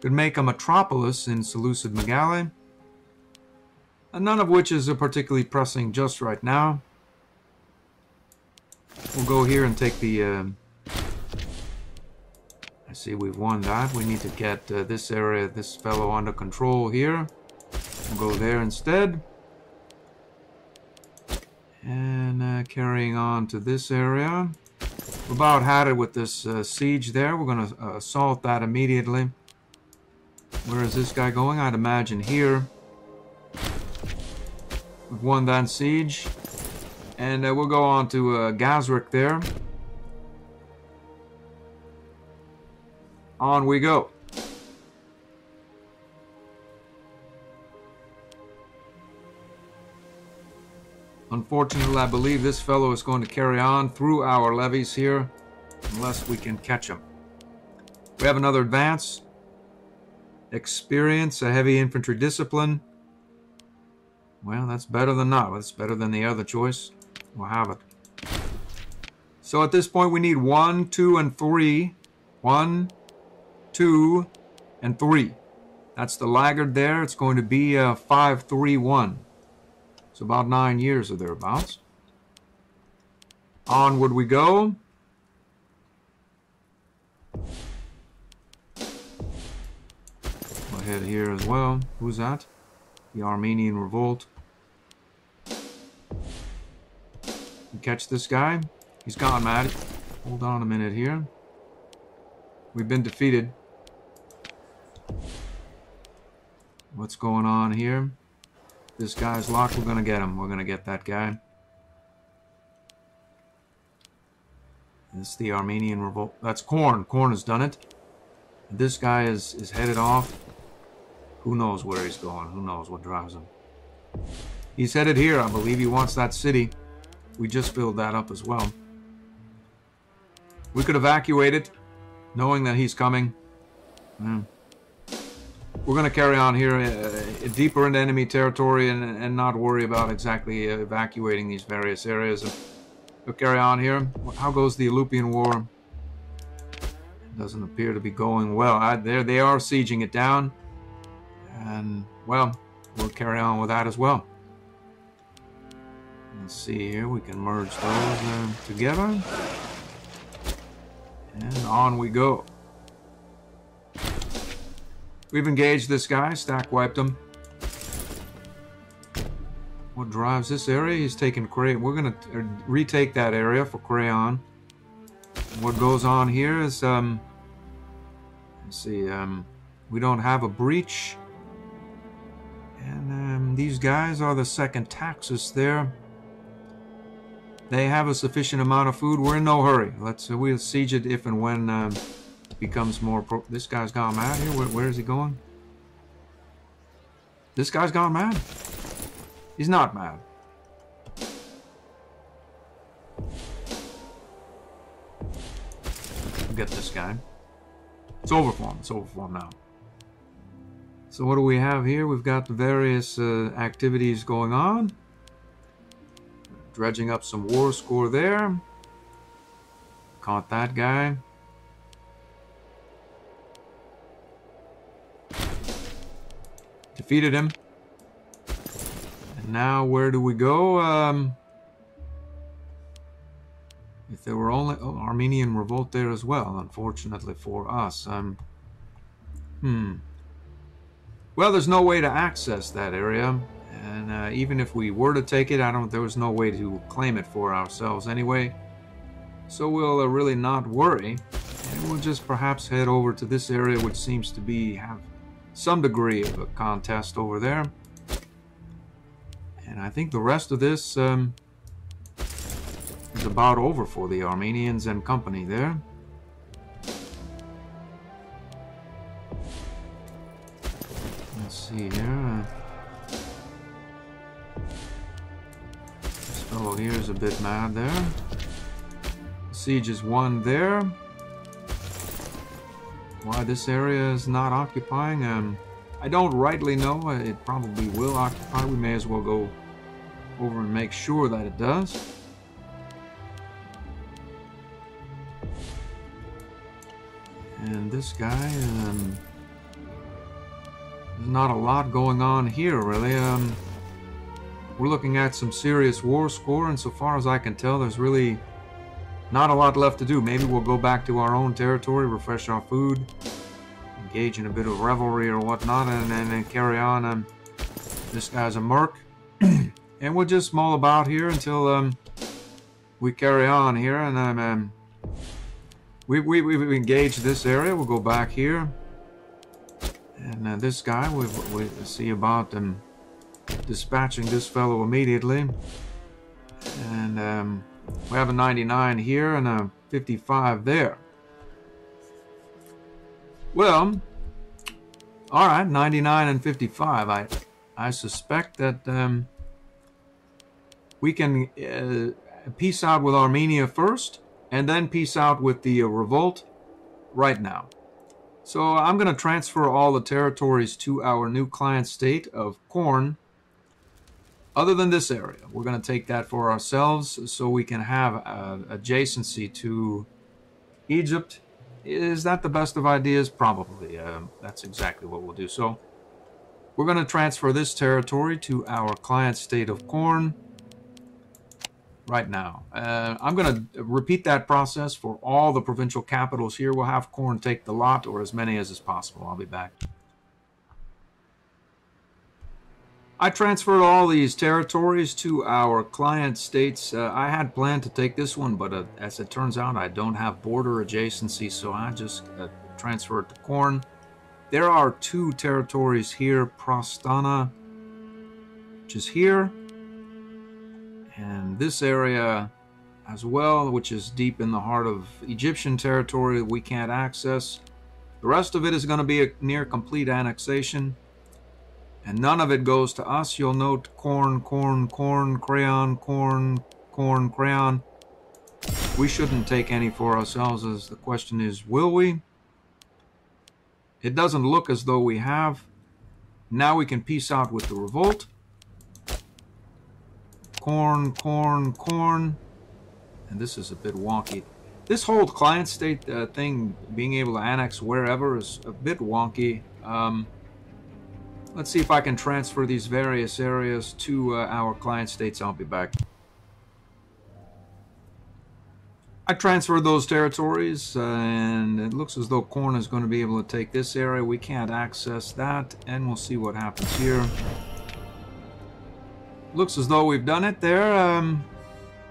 S1: Could make a metropolis in Seleukid Megalle. And none of which is particularly pressing just right now. We'll go here and take the... I see we've won that. We need to get this area, this fellow under control here. We'll go there instead. And carrying on to this area. We've about had it with this siege there. We're going to assault that immediately. Where is this guy going? I'd imagine here. We've won that siege. And we'll go on to Gazric there. On we go. Unfortunately, I believe this fellow is going to carry on through our levies here, unless we can catch him. We have another advance. Experience, a heavy infantry discipline. Well, that's better than not. That's better than the other choice. We'll have it. So at this point, we need 1, 2, and 3. 1, 2, and 3. That's the laggard there. It's going to be 5, 3, 1. It's about 9 years or thereabouts. Onward we go. Go ahead here as well. Who's that? The Armenian Revolt. You catch this guy? He's gone mad. Hold on a minute here. We've been defeated. What's going on here? This guy's locked. We're going to get him. We're going to get that guy. This is the Armenian Revolt. That's Korn. Korn has done it. This guy is headed off. Who knows where he's going? Who knows what drives him? He's headed here. I believe he wants that city. We just filled that up as well. We could evacuate it, knowing that he's coming. We're going to carry on here deeper into enemy territory and not worry about exactly evacuating these various areas. We'll carry on here. How goes the Elupian War? It doesn't appear to be going well. There they are sieging it down. And, well, we'll carry on with that as well. Let's see here. We can merge those together. And on we go. We've engaged this guy, stack wiped him. What drives this area? He's taking Crayon. We're going to retake that area for Crayon. What goes on here is, let's see, we don't have a breach. And these guys are the second taxes there. They have a sufficient amount of food. We're in no hurry. We'll siege it if and when it becomes more. This guy's gone mad here. Where is he going? This guy's gone mad. He's not mad. Forget this guy. It's over for him. It's over for him now. So what do we have here? We've got the various activities going on. Dredging up some war score there. Caught that guy. Defeated him. And now where do we go? If there were only... Oh, Armenian Revolt there as well, unfortunately for us. Well, there's no way to access that area. And even if we were to take it, there was no way to claim it for ourselves anyway. So we'll really not worry. And we'll just perhaps head over to this area, which seems to have some degree of a contest over there. And I think the rest of this is about over for the Armenians and company there. Let's see here. This fellow here is a bit mad there. Siege is won there. Why this area is not occupying, I don't rightly know. It probably will occupy. We may as well go over and make sure that it does. And this guy, there's not a lot going on here, really. We're looking at some serious war score, and so far as I can tell, there's really not a lot left to do. Maybe we'll go back to our own territory, refresh our food, engage in a bit of revelry or whatnot, and then carry on. This guy's a merc. And we'll just mull about here until we carry on here. And we've engaged this area. We'll go back here. And this guy, we see about dispatching this fellow immediately. And we have a 99 here and a 55 there. Well, all right, 99 and 55. I suspect that we can peace out with Armenia first, and then peace out with the revolt right now. So I'm going to transfer all the territories to our new client state of Korn. Other than this area, we're going to take that for ourselves so we can have adjacency to Egypt. Is that the best of ideas? Probably. That's exactly what we'll do. So we're going to transfer this territory to our client state of Korn right now. I'm going to repeat that process for all the provincial capitals here. We'll have Korn take the lot, or as many as is possible. I'll be back. I transferred all these territories to our client states. I had planned to take this one, but as it turns out, I don't have border adjacency, so I just transferred to Korn. There are two territories here, Prostana, which is here, and this area as well, which is deep in the heart of Egyptian territory that we can't access. The rest of it is going to be a near complete annexation. And none of it goes to us. You'll note Korn, Korn, Korn, Crayon, Korn, Korn, Crayon. We shouldn't take any for ourselves, as the question is, will we? It doesn't look as though we have. Now we can peace out with the revolt. Korn, Korn, Korn. And this is a bit wonky. This whole client state thing, being able to annex wherever, is a bit wonky. Let's see if I can transfer these various areas to our client states. I'll be back. I transferred those territories, and it looks as though Korn is going to be able to take this area. We can't access that, and we'll see what happens here. Looks as though we've done it there.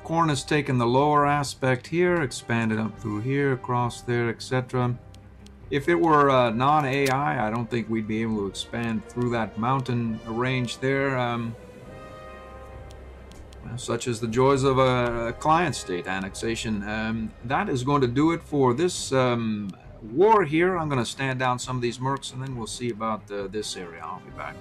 S1: Korn has taken the lower aspect here, expanded up through here, across there, etc. If it were non-AI, I don't think we'd be able to expand through that mountain range there. Such as the joys of a client state annexation. That is going to do it for this war here. I'm going to stand down some of these mercs, and then we'll see about this area. I'll be back.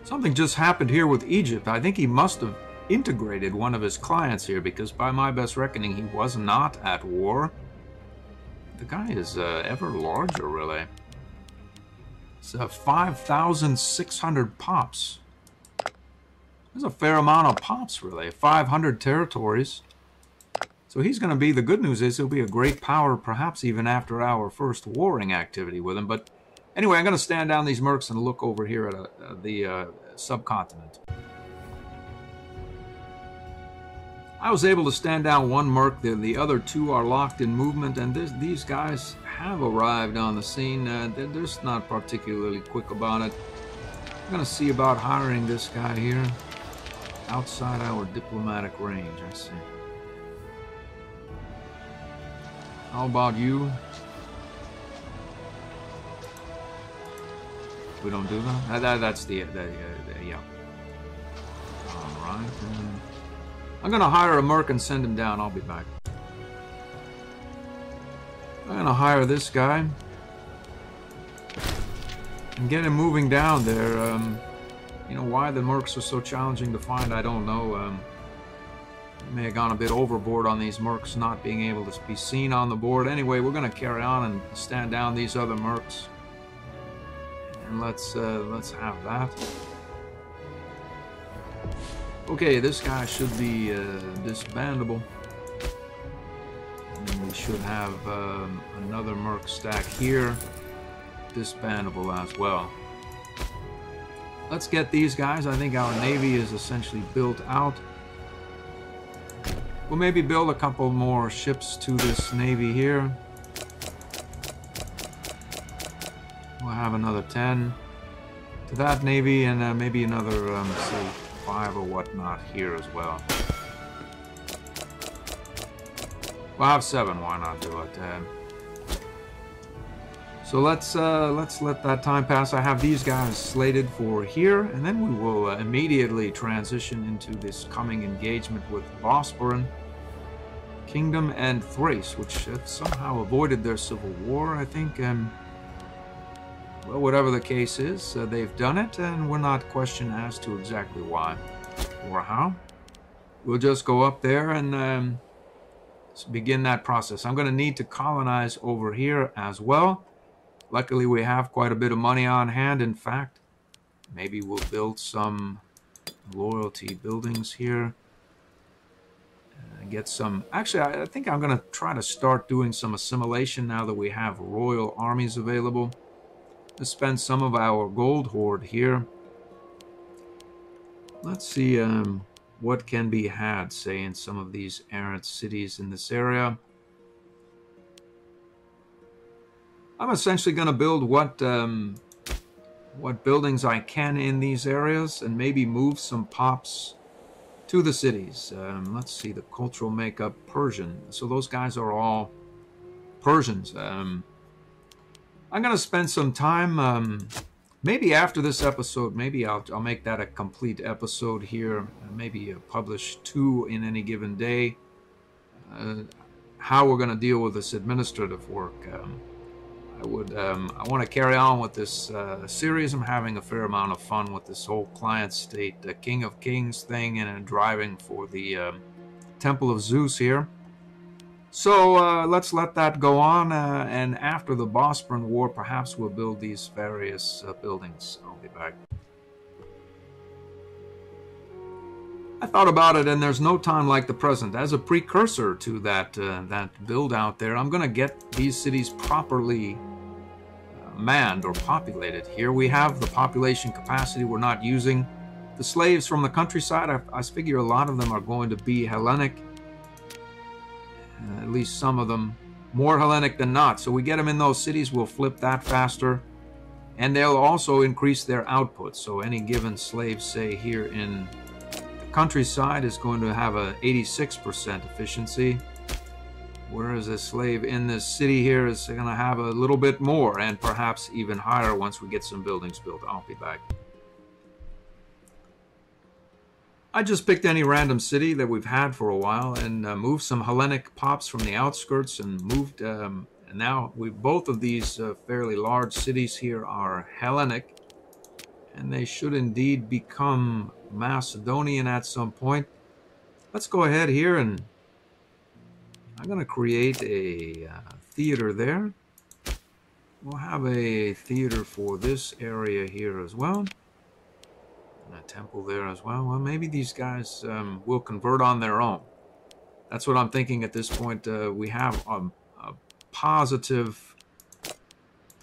S1: Something just happened here with Egypt. I think he must have integrated one of his clients here, because by my best reckoning, he was not at war. The guy is ever larger, really. It's 5,600 pops. There's a fair amount of pops, really. 500 territories. So he's going to be, the good news is he'll be a great power, perhaps even after our first warring activity with him. But anyway, I'm going to stand down these mercs and look over here at the subcontinent. I was able to stand down one merc. The other two are locked in movement, and these guys have arrived on the scene. They're just not particularly quick about it. I'm going to see about hiring this guy here outside our diplomatic range, I see. How about you? We don't do that? That's the yeah. Alright. I'm going to hire a merc and send him down. I'll be back. I'm going to hire this guy and get him moving down there. You know, why the mercs are so challenging to find, I don't know. May have gone a bit overboard on these mercs not being able to be seen on the board. Anyway, we're going to carry on and stand down these other mercs. And let's have that. Okay, this guy should be disbandable. And we should have another merc stack here, disbandable as well. Let's get these guys. I think our navy is essentially built out. We'll maybe build a couple more ships to this navy here. We'll have another 10 to that navy, and maybe another, say, 5 or whatnot here as well. We'll have 7. Why not do it? So let's let that time pass. I have these guys slated for here, and then we will immediately transition into this coming engagement with Bosporan Kingdom and Thrace, which have somehow avoided their civil war, I think. Well, whatever the case is, they've done it, and we're not questioned as to exactly why or how. We'll just go up there and begin that process. I'm going to need to colonize over here as well. Luckily, we have quite a bit of money on hand. In fact, maybe we'll build some loyalty buildings here. Get some... Actually, I think I'm going to try to start doing some assimilation now that we have royal armies available. Let's spend some of our gold hoard here. Let's see what can be had, say, in some of these errant cities in this area. I'm essentially going to build what buildings I can in these areas, and maybe move some pops to the cities. Let's see, the cultural makeup, Persian. So those guys are all Persians. I'm going to spend some time, maybe after this episode, maybe I'll make that a complete episode here, maybe publish 2 in any given day, how we're going to deal with this administrative work. I want to carry on with this series. I'm having a fair amount of fun with this whole client state, King of Kings thing, and driving for the Temple of Zeus here. So let's let that go on, and after the Bosporan War, perhaps we'll build these various buildings. I'll be back. I thought about it, and there's no time like the present. As a precursor to that build out there, I'm going to get these cities properly manned or populated. Here we have the population capacity we're not using. The slaves from the countryside, I figure a lot of them are going to be Hellenic. At least some of them more Hellenic than not. So we get them in those cities, we'll flip that faster. And they'll also increase their output. So any given slave, say here in the countryside, is going to have a 86% efficiency. Whereas a slave in this city here is going to have a little bit more, and perhaps even higher once we get some buildings built. I'll be back. I just picked any random city that we've had for a while and moved some Hellenic pops from the outskirts and moved, and now both of these fairly large cities here are Hellenic, and they should indeed become Macedonian at some point. Let's go ahead here and I'm going to create a theater there. We'll have a theater for this area here as well. And a temple there as well. Well, maybe these guys will convert on their own. That's what I'm thinking at this point. We have a positive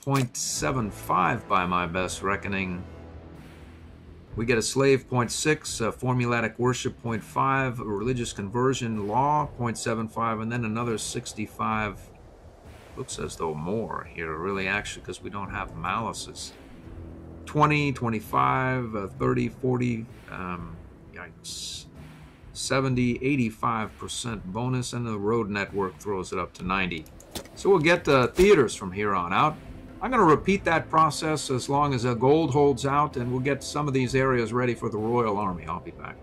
S1: 0.75 by my best reckoning. We get a slave 0.6, a formulatic worship 0.5, a religious conversion law 0.75, and then another 65. Looks as though more here, really, actually, because we don't have malices. 20, 25, 30, 40, yikes. 70, 85% bonus, and the road network throws it up to 90. So we'll get theaters from here on out. I'm going to repeat that process as long as gold holds out, and we'll get some of these areas ready for the Royal Army. I'll be back.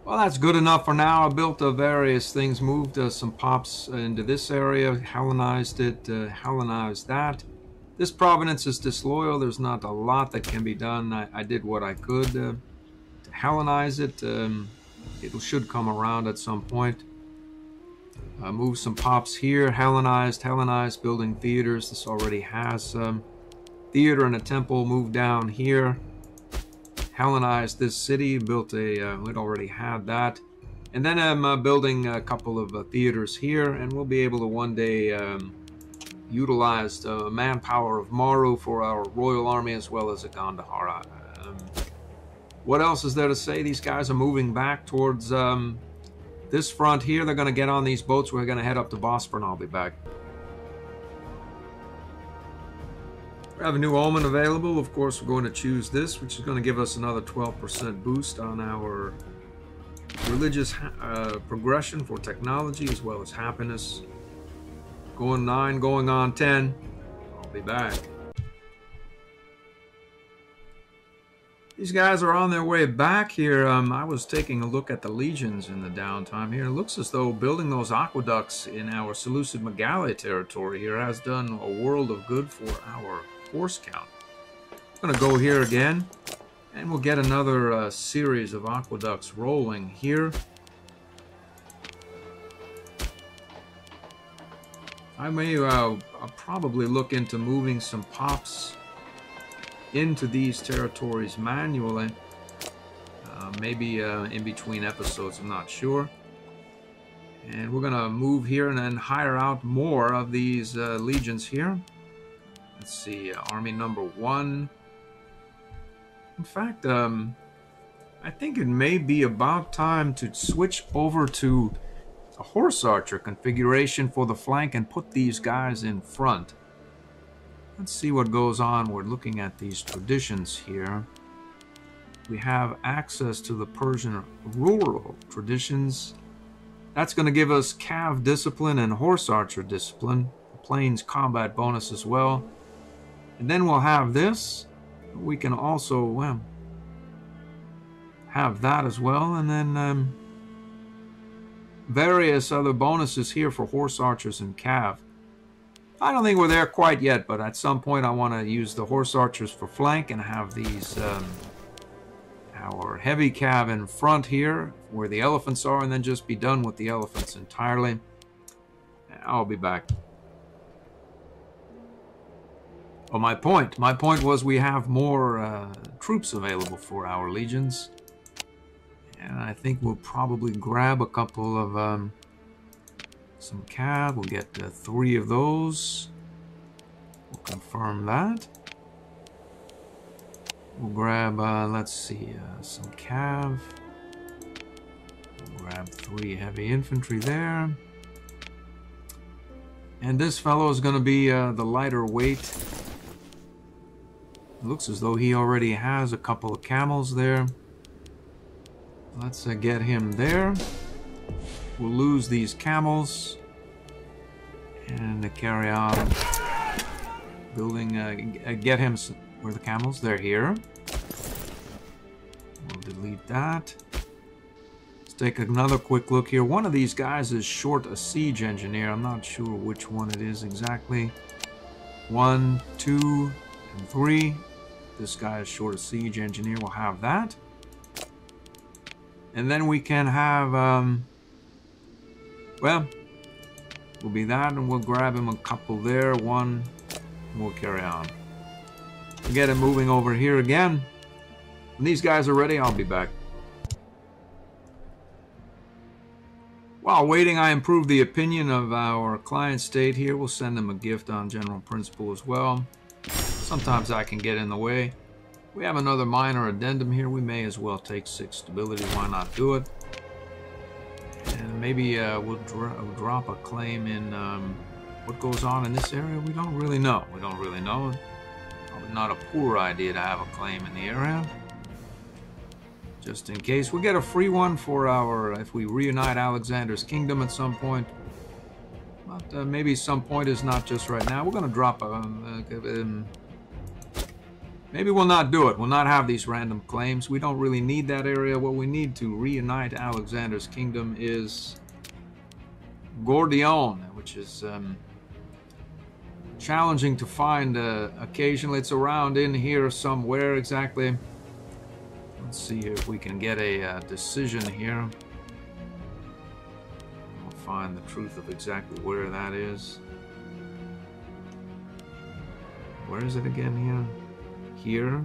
S1: Well, that's good enough for now. I built various things, moved some pops into this area, Hellenized it, Hellenized that. This province is disloyal. There's not a lot that can be done. I did what I could to Hellenize it. It should come around at some point. Move some pops here, Hellenized, building theaters. This already has theater and a temple. Move down here, Hellenized this city, built a, it already had that. And then I'm building a couple of theaters here, and we'll be able to one day utilize the manpower of Maru for our Royal Army as well as a Gandhara. What else is there to say? These guys are moving back towards this front here. They're going to get on these boats. We're going to head up to Bosporus, and I'll be back. We have a new omen available. Of course, we're going to choose this, which is going to give us another 12% boost on our religious progression for technology as well as happiness. Going 9, going on 10. I'll be back. These guys are on their way back here. I was taking a look at the legions in the downtime here. It looks as though building those aqueducts in our Seleukid Megalia territory here has done a world of good for our force count. I'm going to go here again, and we'll get another series of aqueducts rolling here. I may I'll probably look into moving some pops into these territories manually, maybe in between episodes, I'm not sure. And we're gonna move here and then hire out more of these legions here. Let's see, army number 1. In fact, I think it may be about time to switch over to a horse archer configuration for the flank and put these guys in front. Let's see what goes on. We're looking at these traditions here. We have access to the Persian rural traditions. That's going to give us cav discipline and horse archer discipline. Plains combat bonus as well. And then we'll have this. We can also, well, have that as well. And then various other bonuses here for horse archers and cav. I don't think we're there quite yet, but at some point I want to use the horse archers for flank and have these our heavy cav in front here where the elephants are, and then just be done with the elephants entirely. I'll be back. Oh, my point was we have more troops available for our legions, and I think we'll probably grab a couple of some cav. We'll get 3 of those. We'll confirm that. We'll grab, let's see, some cav. We'll grab 3 heavy infantry there. And this fellow is going to be the lighter weight. It looks as though he already has a couple of camels there. Let's get him there. We'll lose these camels and carry on building, get him, where the camels, they're here. We'll delete that. Let's take another quick look here. One of these guys is short a siege engineer. I'm not sure which one it is exactly. 1, 2, and 3. This guy is short a siege engineer. We'll have that. And then we can have, well, will be that, and we'll grab him a couple there. One, and we'll carry on. We'll get him moving over here again. When these guys are ready, I'll be back. While waiting, I improved the opinion of our client state here. We'll send them a gift on general principle as well. Sometimes I can get in the way. We have another minor addendum here. We may as well take 6 stability. Why not do it? And maybe we'll drop a claim in what goes on in this area. We don't really know. We don't really know. Probably not a poor idea to have a claim in the area. Just in case. We'll get a free one for our, if we reunite Alexander's kingdom at some point. But maybe some point is not just right now. We're going to drop a... maybe we'll not do it. We'll not have these random claims. We don't really need that area. What we need to reunite Alexander's kingdom is Gordion, which is challenging to find occasionally. It's around in here somewhere exactly. Let's see if we can get a decision here. We'll find the truth of exactly where that is. Where is it again here? Here.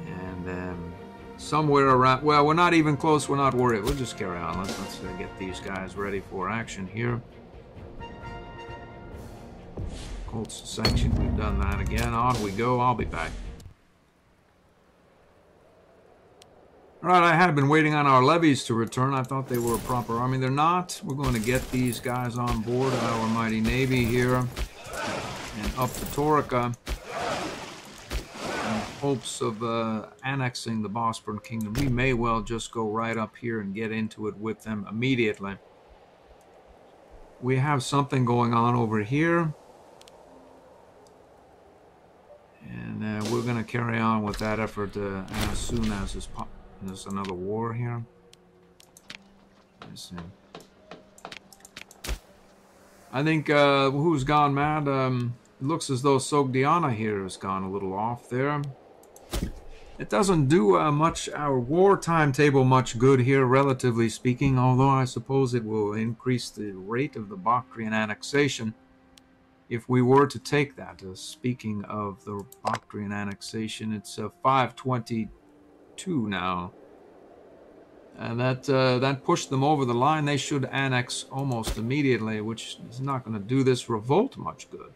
S1: And somewhere around... Well, we're not even close. We're not worried. We'll just carry on. Let's get these guys ready for action here. Colts sanctioned. We've done that again. On we go. I'll be back. Alright, I had been waiting on our levies to return. I thought they were a proper army. They're not. We're going to get these guys on board our mighty navy here and up to Taurica in hopes of annexing the Bosporan kingdom. We may well just go right up here and get into it with them immediately. We have something going on over here. And we're going to carry on with that effort as soon as is possible. There's another war here. Let's see. I think who's gone mad? It looks as though Sogdiana here has gone a little off there. It doesn't do much our war timetable much good here, relatively speaking, although I suppose it will increase the rate of the Bactrian annexation if we were to take that. Speaking of the Bactrian annexation, it's 522 now. And that pushed them over the line. They should annex almost immediately, which is not going to do this revolt much good.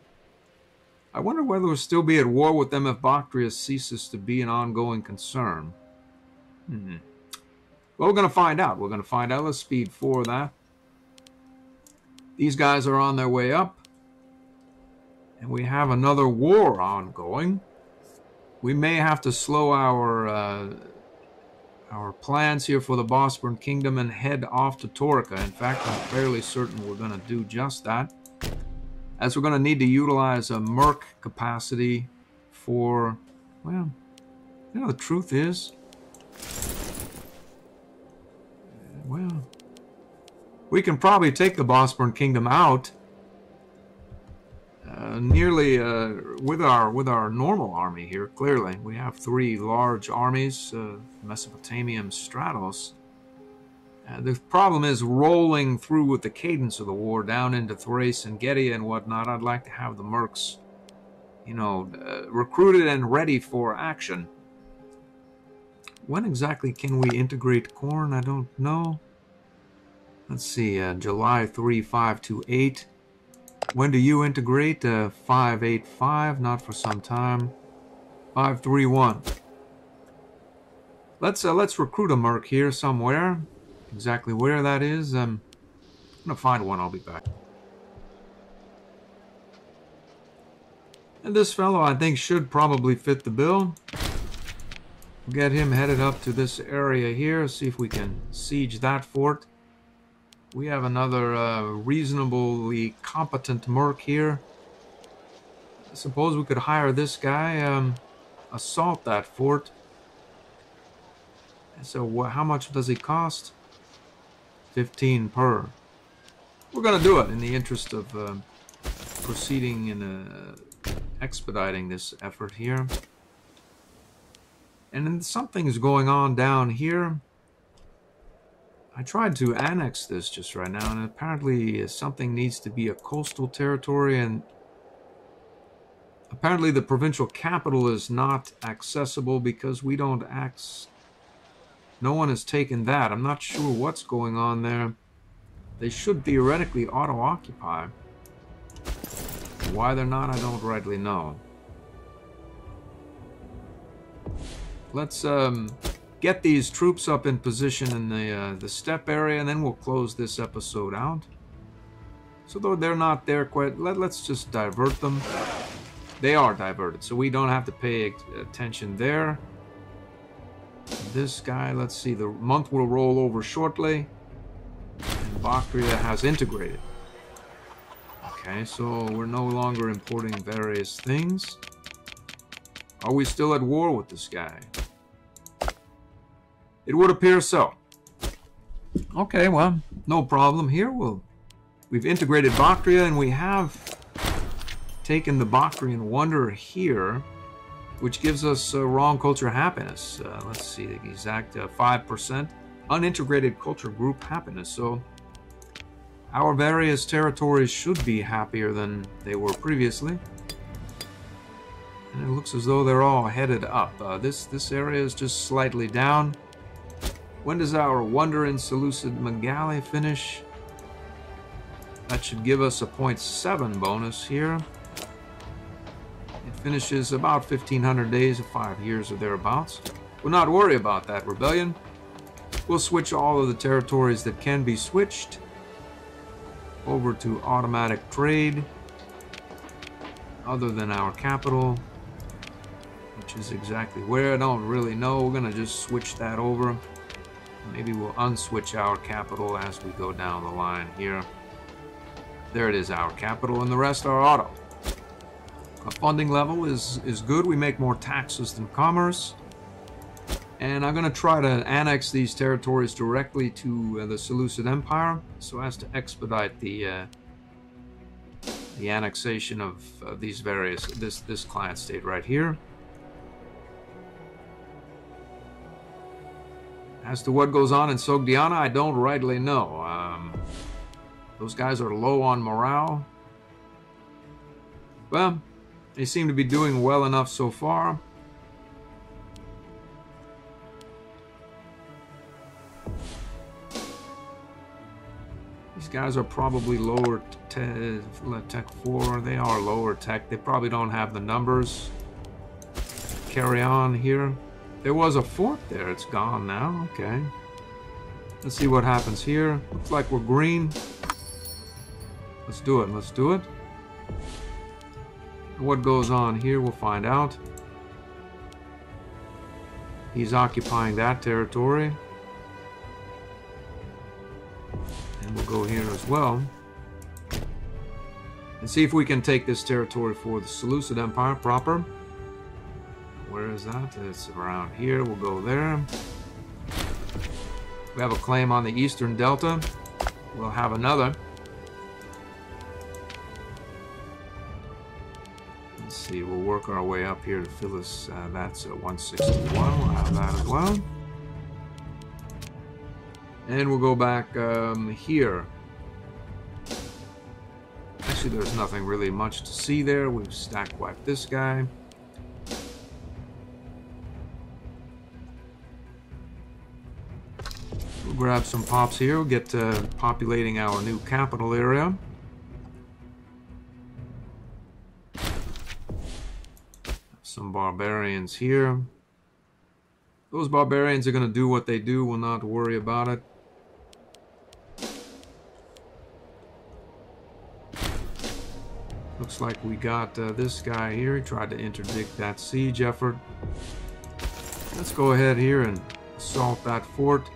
S1: I wonder whether we'll still be at war with them if Bactria ceases to be an ongoing concern. Well, we're going to find out. We're going to find out. Let's speed 4 that. These guys are on their way up. And we have another war ongoing. We may have to slow our plans here for the Bosporan kingdom and head off to Taurica. In fact, I'm fairly certain we're going to do just that, as we're going to need to utilize a merc capacity for, well, you know, the truth is, well, we can probably take the Bosporan kingdom out nearly with our normal army here. Clearly, we have 3 large armies, Mesopotamian Stratos. The problem is rolling through with the cadence of the war down into Thrace and Getia and whatnot. I'd like to have the mercs, you know, recruited and ready for action. When exactly can we integrate corn? I don't know. Let's see, July 3528. When do you integrate? 585, not for some time. 531. Let's recruit a merc here somewhere. Exactly where that is, I'm gonna find one. I'll be back. And this fellow, I think, should probably fit the bill. We'll get him headed up to this area here. See if we can siege that fort. We have another reasonably competent merc here. I suppose we could hire this guy, assault that fort. So how much does he cost? 15 per. We're going to do it in the interest of proceeding and expediting this effort here. And then something's going on down here. I tried to annex this just right now, and apparently something needs to be a coastal territory, and apparently the provincial capital is not accessible because we don't no one has taken that. I'm not sure what's going on there. They should theoretically auto-occupy. Why they're not, I don't rightly know. Let's get these troops up in position in the steppe area, and then we'll close this episode out. So though they're not there quite, let's just divert them. They are diverted, so we don't have to pay attention there. This guy, let's see, the month will roll over shortly. And Bactria has integrated. Okay, so we're no longer importing various things. Are we still at war with this guy? It would appear so. Okay, well, no problem here. We've integrated Bactria, and we have taken the Bactrian wonder here, which gives us wrong culture happiness. Let's see the exact 5% unintegrated culture group happiness. So our various territories should be happier than they were previously. And it looks as though they're all headed up. This area is just slightly down. When does our Wonder in Seleukid Megali finish? That should give us a 0.7 bonus here. It finishes about 1,500 days, 5 years or thereabouts. We'll not worry about that rebellion. We'll switch all of the territories that can be switched over to automatic trade, other than our capital, which is exactly where, I don't really know. We're going to just switch that over. Maybe we'll unswitch our capital as we go down the line here. There it is, our capital, and the rest are auto. Our funding level is good. We make more taxes than commerce. And I'm going to try to annex these territories directly to the Seleukid Empire so as to expedite the annexation of these various, this client state right here. As to what goes on in Sogdiana, I don't rightly know. Those guys are low on morale. Well, they seem to be doing well enough so far. These guys are probably lower tech 4. They are lower tech. They probably don't have the numbers. Carry on here. There was a fort there. It's gone now. Okay. Let's see what happens here. Looks like we're green. Let's do it. Let's do it. What goes on here, we'll find out. He's occupying that territory. And we'll go here as well. And see if we can take this territory for the Seleukid Empire proper. Where is that? It's around here. We'll go there. We have a claim on the Eastern Delta. We'll have another. Let's see. We'll work our way up here to Phyllis. That's 161. We'll have that as well. And we'll go back here. Actually, there's nothing really much to see there. We've stack wiped this guy. We'll grab some pops here. We'll get populating our new capital area. Some barbarians here. Those barbarians are going to do what they do. We'll not worry about it. Looks like we got this guy here. He tried to interdict that siege effort. Let's go ahead here and assault that fort.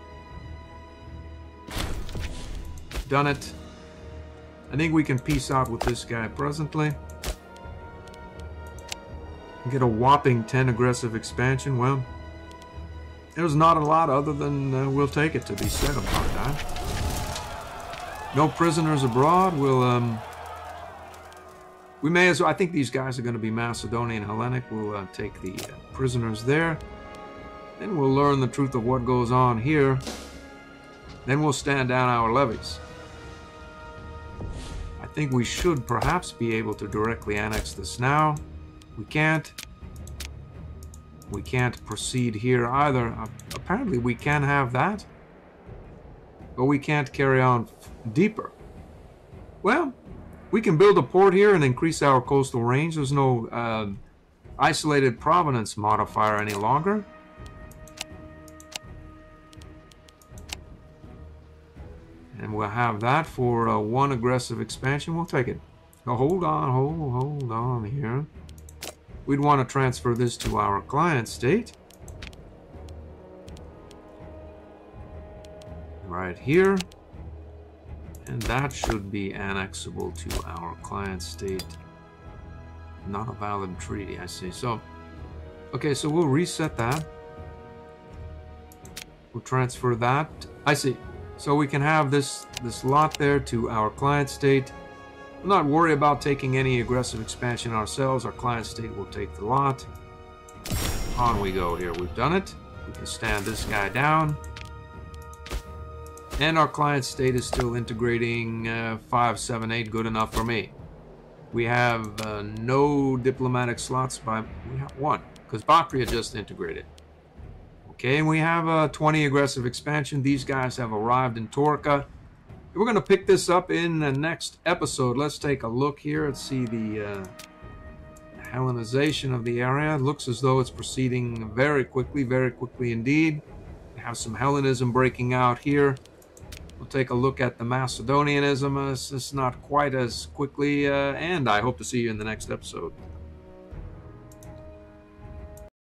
S1: Done it. I think we can peace out with this guy presently. Get a whopping 10 aggressive expansion. Well, there's not a lot other than we'll take it to be said about that. No prisoners abroad. We may as well. I think these guys are going to be Macedonian Hellenic. We'll take the prisoners there. Then we'll learn the truth of what goes on here. Then we'll stand down our levies. I think we should perhaps be able to directly annex this now. We can't. We can't proceed here either. Apparently we can have that. But we can't carry on deeper. Well, we can build a port here and increase our coastal range. There's no isolated provenance modifier any longer. And we'll have that for one aggressive expansion. We'll take it. Oh, hold on here. We'd want to transfer this to our client state. Right here. And that should be annexable to our client state. Not a valid treaty, I see. So, okay, so we'll reset that. We'll transfer that. I see. So we can have this lot there to our client state. We'll not worry about taking any aggressive expansion ourselves. Our client state will take the lot. On we go here. We've done it. We can stand this guy down. And our client state is still integrating 5, 7, 8. Good enough for me. We have no diplomatic slots by... We have one, because Bactria just integrated. Okay, and we have 20 aggressive expansion. These guys have arrived in Torca. We're going to pick this up in the next episode. Let's take a look here and see the Hellenization of the area. It looks as though it's proceeding very quickly indeed. We have some Hellenism breaking out here. We'll take a look at the Macedonianism. It's not quite as quickly, and I hope to see you in the next episode.